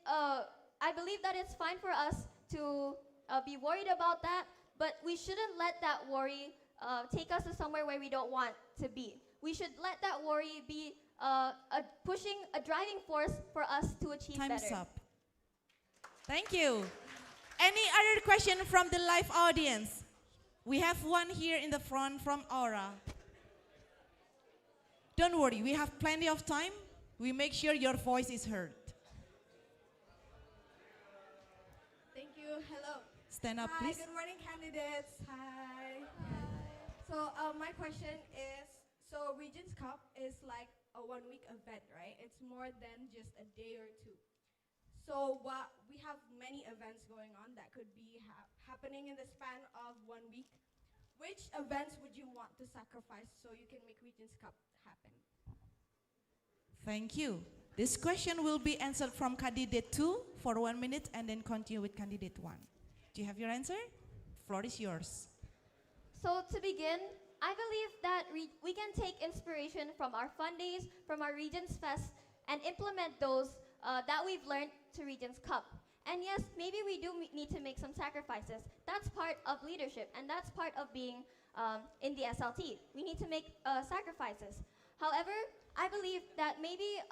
I believe that it's fine for us to be worried about that, but we shouldn't let that worry take us to somewhere where we don't want to be. We should let that worry be a driving force for us to achieve Time's better. up. Thank you. Any other question from the live audience? We have one here in the front from Aura. Don't worry, we have plenty of time. We make sure your voice is heard. Thank you. Hello. Stand up, Hi, please. good morning, candidates. Hi. So my question is, so Regents Cup is like a 1-week event, right? It's more than just a day or two. So we have many events going on that could be happening in the span of 1 week. Which events would you want to sacrifice so you can make Regents Cup happen? Thank you. This question will be answered from candidate 2 for 1 minute and then continue with candidate 1. Do you have your answer? Floor is yours. So to begin, I believe that we can take inspiration from our fun days, from our Regents Fest, and implement those that we've learned to Regents Cup. And yes, maybe we do need to make some sacrifices. That's part of leadership, and that's part of being in the SLT. We need to make sacrifices. However, I believe that maybe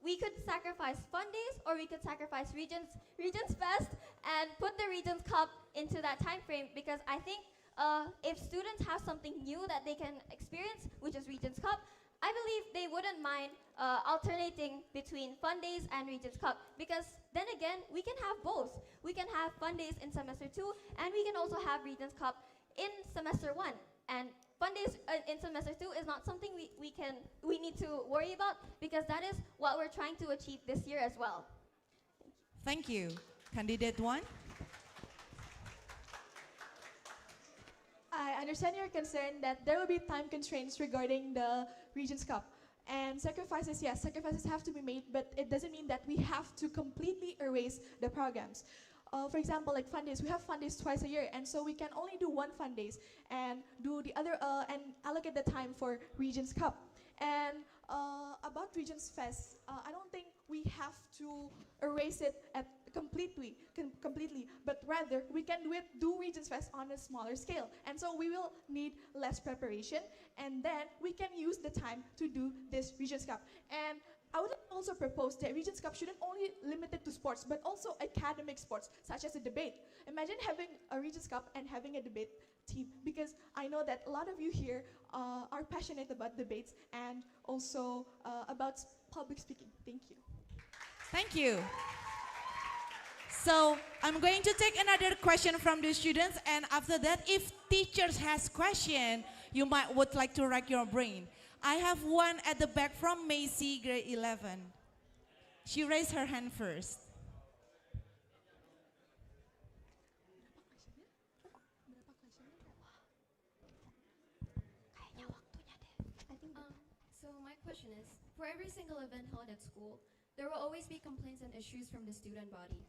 we could sacrifice fun days, or we could sacrifice Regents Fest and put the Regents Cup into that time frame, because I think if students have something new that they can experience, which is Regents Cup, I believe they wouldn't mind alternating between fun days and Regents Cup, because then again, we can have both. We can have fun days in semester 2, and we can also have Regents Cup in semester 1. And fun days in semester 2 is not something we need to worry about, because that is what we're trying to achieve this year as well. Thank you. Candidate 1. I understand your concern that there will be time constraints regarding the Regents Cup. And sacrifices, yes, sacrifices have to be made, but it doesn't mean that we have to completely erase the programs. For example, like fun days, we have fun days twice a year, and so we can only do 1 fun days and do the other and allocate the time for Regents Cup. And about Regents Fest, I don't think we have to erase it completely, but rather we can do Regents Fest on a smaller scale. And so we will need less preparation, and then we can use the time to do this Regents Cup. And I would also propose that Regents Cup shouldn't only limit it to sports, but also academic sports, such as a debate. Imagine having a Regents Cup and having a debate team, because I know that a lot of you here are passionate about debates and also about public speaking. Thank you. Thank you. So I'm going to take another question from the students, and after that, if teachers has question, you would like to rack your brain. I have one at the back from Macy, grade 11. She raised her hand first. So my question is, for every single event held at school, there will always be complaints and issues from the student body.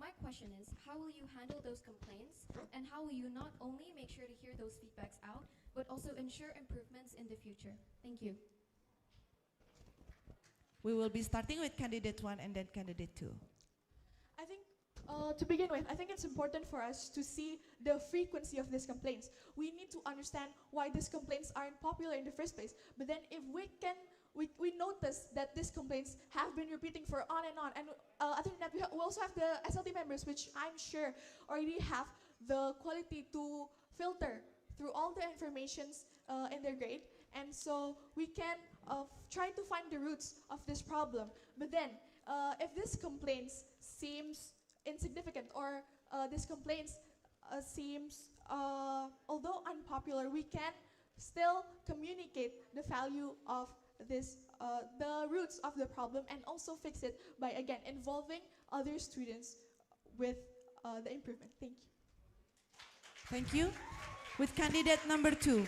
My question is, how will you handle those complaints, and how will you not only make sure to hear those feedbacks out, but also ensure improvements in the future? Thank you. We will be starting with candidate 1 and then candidate 2. I think, to begin with, I think it's important for us to see the frequency of these complaints. We need to understand why these complaints aren't popular in the first place. But then if we notice that these complaints have been repeating for on, and other than that, we also have the SLT members, which I'm sure already have the quality to filter through all the informations in their grade, and so we can try to find the roots of this problem. But then, if these complaints seems insignificant, or these complaints seems, although unpopular, we can still communicate the value of this, the roots of the problem, and also fix it by, again, involving other students with the improvement. Thank you. Thank you. With candidate number 2.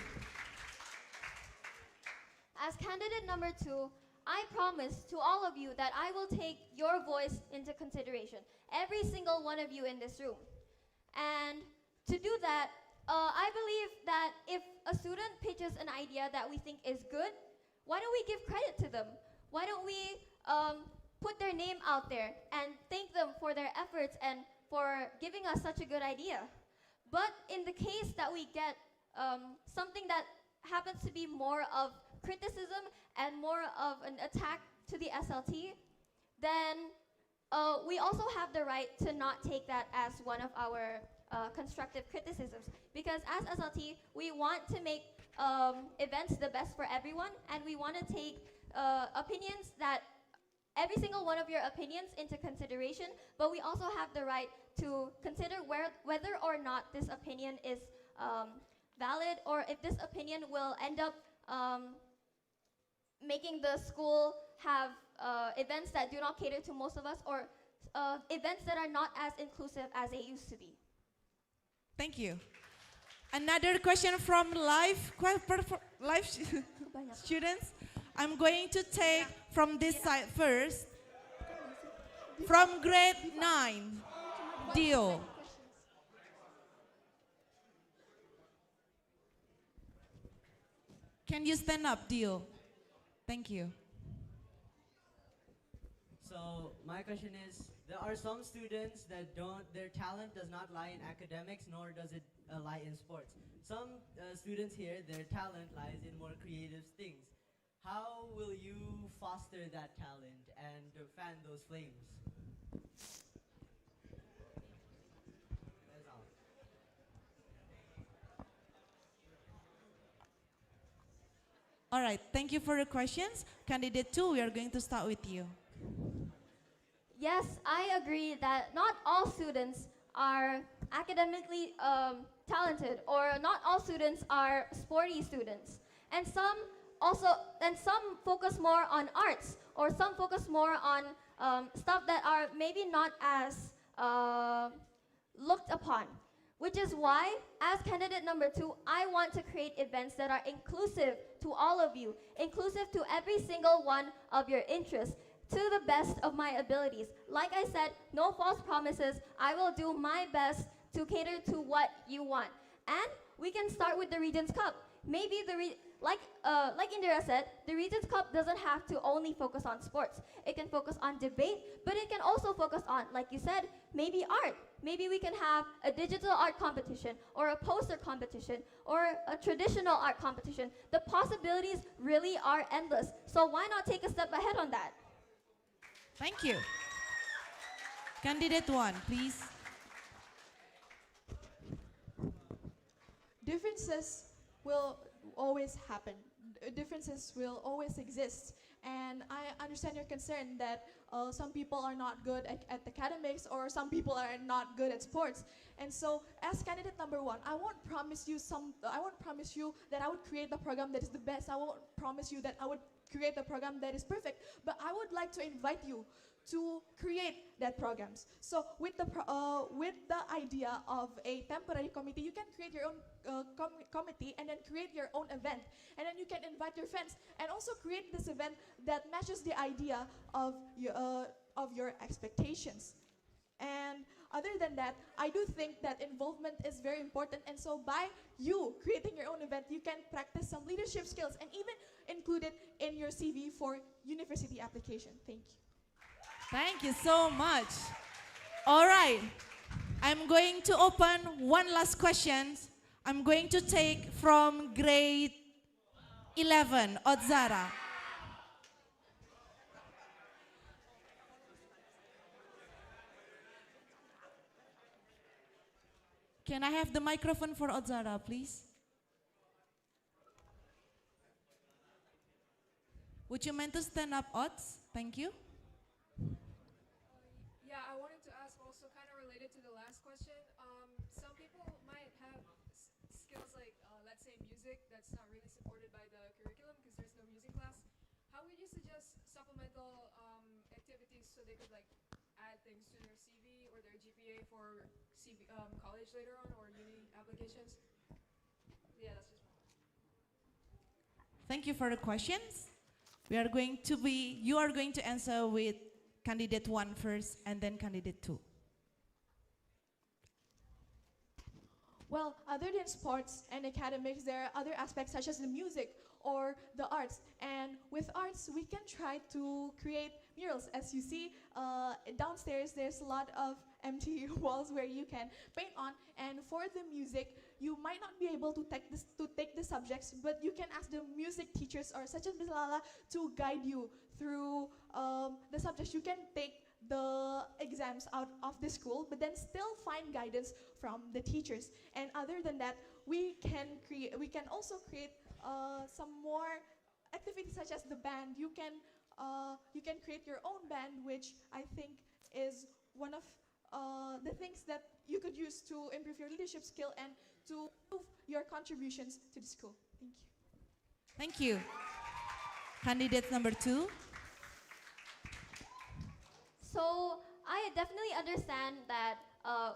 As candidate number 2, I promise to all of you that I will take your voice into consideration, every single one of you in this room. And to do that, I believe that if a student pitches an idea that we think is good, why don't we give credit to them? Why don't we put their name out there and thank them for their efforts and for giving us such a good idea? But in the case that we get something that happens to be more of criticism and more of an attack to the SLT, then we also have the right to not take that as one of our constructive criticisms. Because as SLT, we want to make events the best for everyone, and we want to take opinions that every single one of your opinions into consideration, but we also have the right to consider whether or not this opinion is valid, or if this opinion will end up making the school have events that do not cater to most of us, or events that are not as inclusive as they used to be. Thank you. Another question from live students. I'm going to take from this side first. From grade 9, Dio. Can you stand up, Dio? Thank you. So my question is, there are some students that their talent does not lie in academics, nor does it lie in sports. Some students here, their talent lies in more creative things. How will you foster that talent and fan those flames? That's all. All right, thank you for the questions. Candidate 2, we are going to start with you. Yes, I agree that not all students are academically talented, or not all students are sporty students. And some focus more on arts, or some focus more on stuff that are maybe not as looked upon. Which is why, as candidate number 2, I want to create events that are inclusive to all of you, inclusive to every single one of your interests, to the best of my abilities. Like I said, no false promises. I will do my best to cater to what you want. And we can start with the Regents Cup. Maybe like Indira said, the Regents Cup doesn't have to only focus on sports. It can focus on debate, but it can also focus on, like you said, maybe art. Maybe we can have a digital art competition, or a poster competition, or a traditional art competition. The possibilities really are endless. So why not take a step ahead on that? Thank you. Candidate 1, please. Differences will always happen. Differences will always exist. And I understand your concern that some people are not good at academics, or some people are not good at sports. And so, as candidate number 1, I won't promise you that I would create the program that is the best. I won't promise you that I would create a program that is perfect. But I would like to invite you to create that programs. So with the idea of a temporary committee, you can create your own committee, and then create your own event, and then you can invite your friends, and also create this event that matches the idea of your expectations. And other than that, I do think that involvement is very important, and so by you creating your own event, you can practice some leadership skills and even include it in your CV for university application. Thank you. Thank you so much. All right, I'm going to open one last question. I'm going to take from grade 11, Odzara. Can I have the microphone for Odzara, please? Would you mind to stand up, Odz? Thank you. Yeah, I wanted to ask also kind of related to the last question. Some people might have skills like, let's say music, that's not really supported by the curriculum because there's no music class. How would you suggest supplemental activities so they could like add add things to their CV or their GPA for college later on or uni applications? Yeah, that's just my Thank you for the questions. You are going to answer with candidate 1 first and then candidate 2. Well, other than sports and academics, there are other aspects such as the music or the arts. And with arts, we can try to create murals. As you see, downstairs, there's a lot of empty walls where you can paint on. And for the music, you might not be able to take the subjects, but you can ask the music teachers or such as Ms. Lala to guide you through the subjects. You can take the exams out of the school, but then still find guidance from the teachers. And other than that, we can also create some more activities such as the band. You can create your own band, which I think is one of the things that you could use to improve your leadership skill and to improve your contributions to the school. Thank you. Thank you. Candidate number 2. So I definitely understand that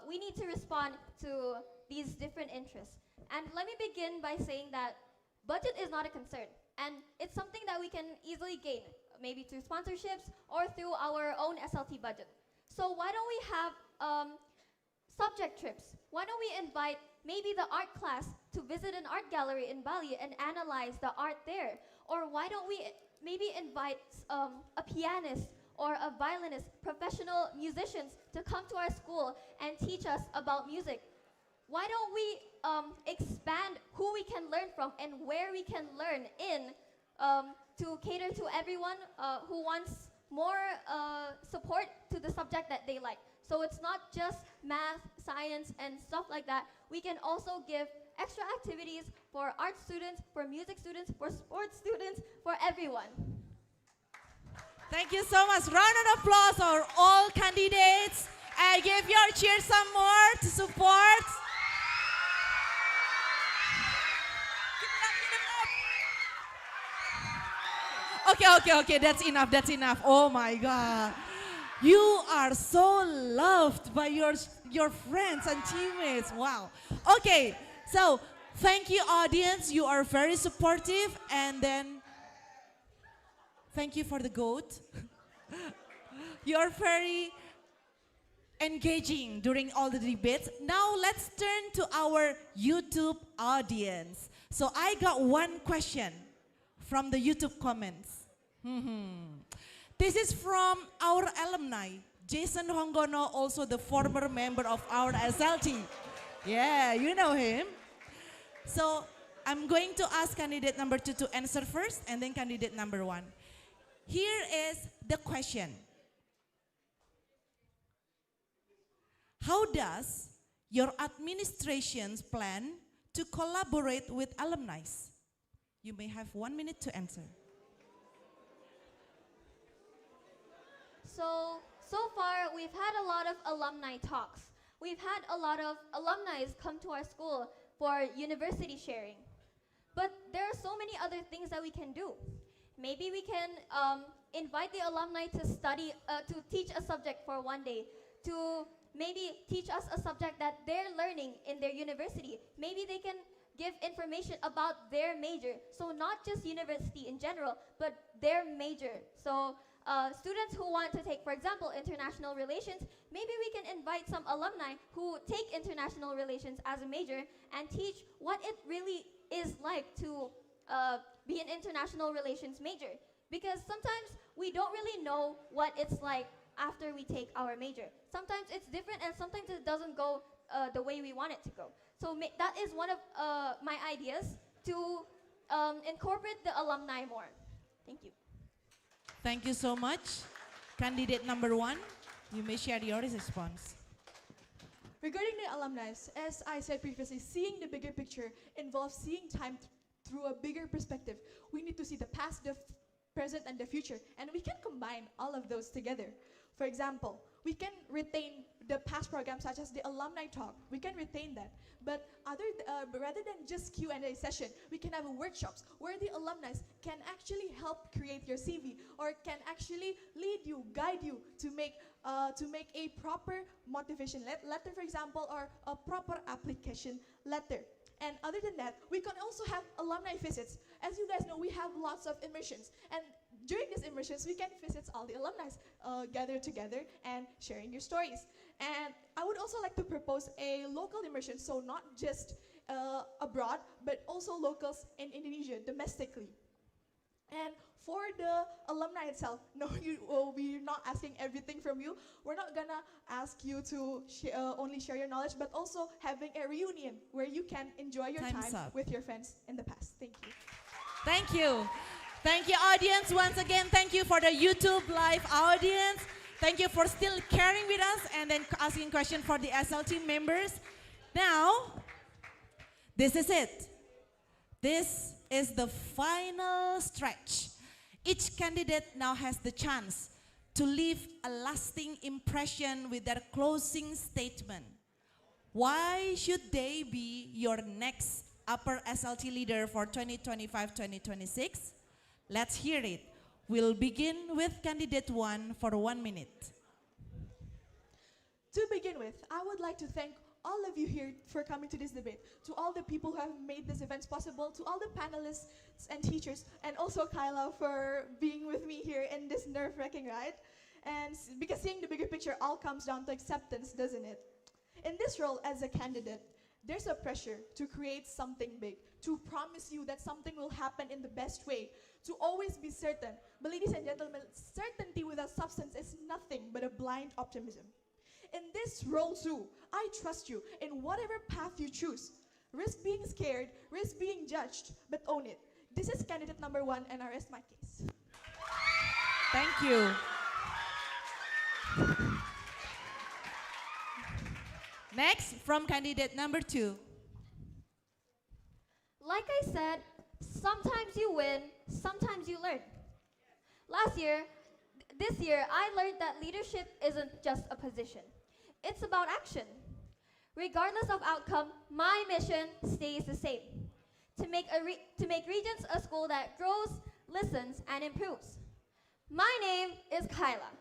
we need to respond to these different interests. And let me begin by saying that budget is not a concern. And it's something that we can easily gain, maybe through sponsorships or through our own SLT budget. So why don't we have subject trips? Why don't we invite maybe the art class to visit an art gallery in Bali and analyze the art there? Or why don't we maybe invite a pianist or a violinist, professional musicians to come to our school and teach us about music? Why don't we expand who we can learn from and where we can learn in to cater to everyone who wants more support to the subject that they like. So it's not just math, science, and stuff like that. We can also give extra activities for art students, for music students, for sports students, for everyone. Thank you so much. Round of applause for all candidates. And give your cheer some more to support. Okay, that's enough. Oh my God. You are so loved by your friends and teammates. Wow. Okay, so thank you, audience. You are very supportive. And then thank you for the goat. You are very engaging during all the debates. Now let's turn to our YouTube audience. So I got one question from the YouTube comments. This is from our alumni, Jason Hongono, also the former member of our SLT. Yeah, you know him. So I'm going to ask candidate number 2 to answer first, and then candidate number 1. Here is the question. How does your administration's plan to collaborate with alumni? You may have 1 minute to answer. So far, we've had a lot of alumni talks. We've had a lot of alumni come to our school for university sharing. But there are so many other things that we can do. Maybe we can invite the alumni to to teach a subject for one day, to maybe teach us a subject that they're learning in their university. Maybe they can give information about their major. So not just university in general, but their major. So students who want to take, for example, international relations, maybe we can invite some alumni who take international relations as a major and teach what it really is like to be an international relations major. Because sometimes we don't really know what it's like after we take our major. Sometimes it's different and sometimes it doesn't go the way we want it to go. So that is one of my ideas to incorporate the alumni more. Thank you. Thank you so much. Candidate number 1, you may share your response. Regarding the alumni, as I said previously, seeing the bigger picture involves seeing time through a bigger perspective. We need to see the past, the present, and the future, and we can combine all of those together. For example, we can retain the past programs such as the alumni talk. We can retain that. But rather than just Q&A session, we can have workshops where the alumni can actually help create your CV or can actually lead you, guide you to make a proper motivation letter, for example, or a proper application letter. And other than that, we can also have alumni visits. As you guys know, we have lots of immersions. And during these immersions, we can visit all the alumni gathered together and sharing your stories. And I would also like to propose a local immersion, so not just abroad, but also locals in Indonesia, domestically. And for the alumni itself, no, we're not asking everything from you. We're not gonna ask you to only share your knowledge, but also having a reunion where you can enjoy your Time's time up. with your friends in the past. Thank you. Thank you. Thank you, audience. Once again, thank you for the YouTube live audience. Thank you for still caring with us and then asking questions for the SLT members. Now, this is it. This is the final stretch. Each candidate now has the chance to leave a lasting impression with their closing statement. Why should they be your next upper SLT leader for 2025-2026? Let's hear it. We'll begin with candidate 1 for 1 minute. To begin with, I would like to thank all of you here for coming to this debate, to all the people who have made this event possible, to all the panelists and teachers, and also Kyla for being with me here in this nerve-wracking ride. And because seeing the bigger picture all comes down to acceptance, doesn't it? In this role as a candidate, there's a pressure to create something big, to promise you that something will happen in the best way, to always be certain. But ladies and gentlemen, certainty without substance is nothing but a blind optimism. In this role too, I trust you in whatever path you choose. Risk being scared, risk being judged, but own it. This is candidate number 1, and I rest my case. Thank you. Next, from candidate number 2. Like I said, sometimes you win, sometimes you learn. This year, I learned that leadership isn't just a position. It's about action. Regardless of outcome, my mission stays the same. To make Regents a school that grows, listens, and improves. My name is Kyla.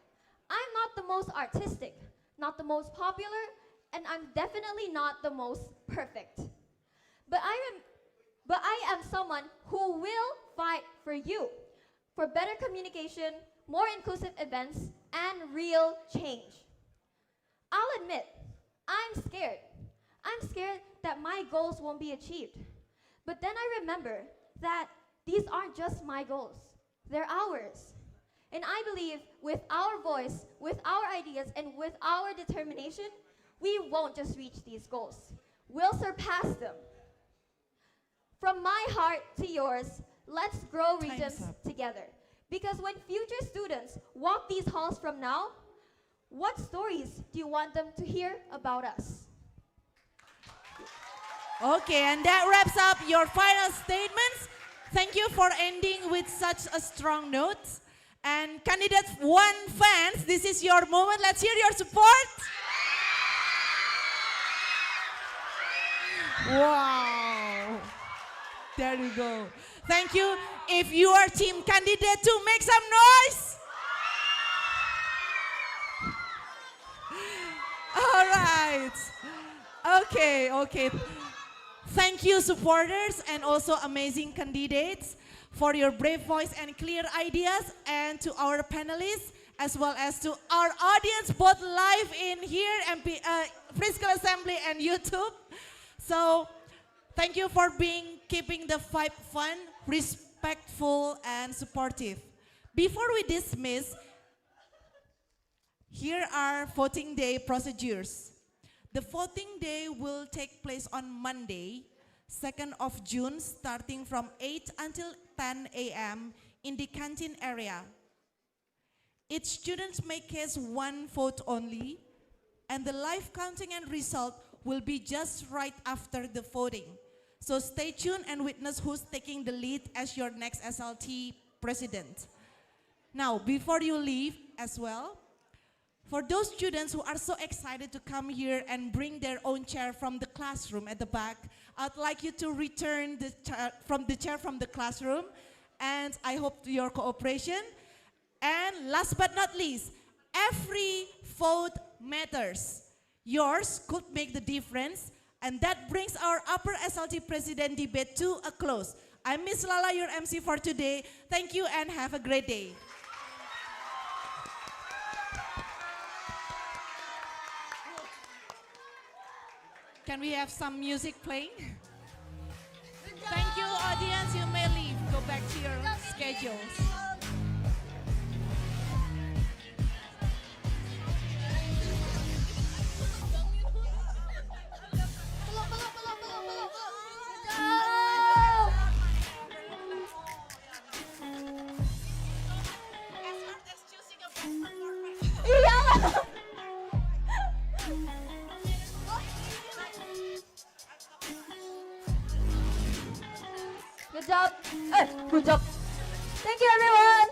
I'm not the most artistic, not the most popular, and I'm definitely not the most perfect. But I am someone who will fight for you, for better communication, more inclusive events, and real change. I'll admit, I'm scared. I'm scared that my goals won't be achieved. But then I remember that these aren't just my goals, they're ours. And I believe with our voice, with our ideas, and with our determination, we won't just reach these goals. We'll surpass them. From my heart to yours, let's grow Regents together. Because when future students walk these halls from now, what stories do you want them to hear about us? Okay, and that wraps up your final statements. Thank you for ending with such a strong note. And candidate 1 fans, this is your moment. Let's hear your support. Wow. There you go. Thank you. If you are team candidate 2, make some noise. All right. Okay. Thank you, supporters, and also amazing candidates for your brave voice and clear ideas, and to our panelists, as well as to our audience, both live in here, Preschool Assembly and YouTube. So, thank you for keeping the vibe fun, respectful, and supportive. Before we dismiss, here are voting day procedures. The voting day will take place on Monday, 2nd of June, starting from 8 until 10 a.m. in the canteen area. Each student may cast 1 vote only, and the live counting and result will be just right after the voting. So stay tuned and witness who's taking the lead as your next SLT president. Now, before you leave as well, For those students who are so excited to come here and bring their own chair from the classroom at the back, I'd like you to return the chair from the classroom, and I hope your cooperation. And last but not least, every vote matters. Yours could make the difference, and that brings our Upper SLT President debate to a close. I'm Miss Lala, your MC for today. Thank you and have a great day. Can we have some music playing? Thank you, audience. You may leave. Go back to your schedules. Good job. Good job. Thank you, everyone.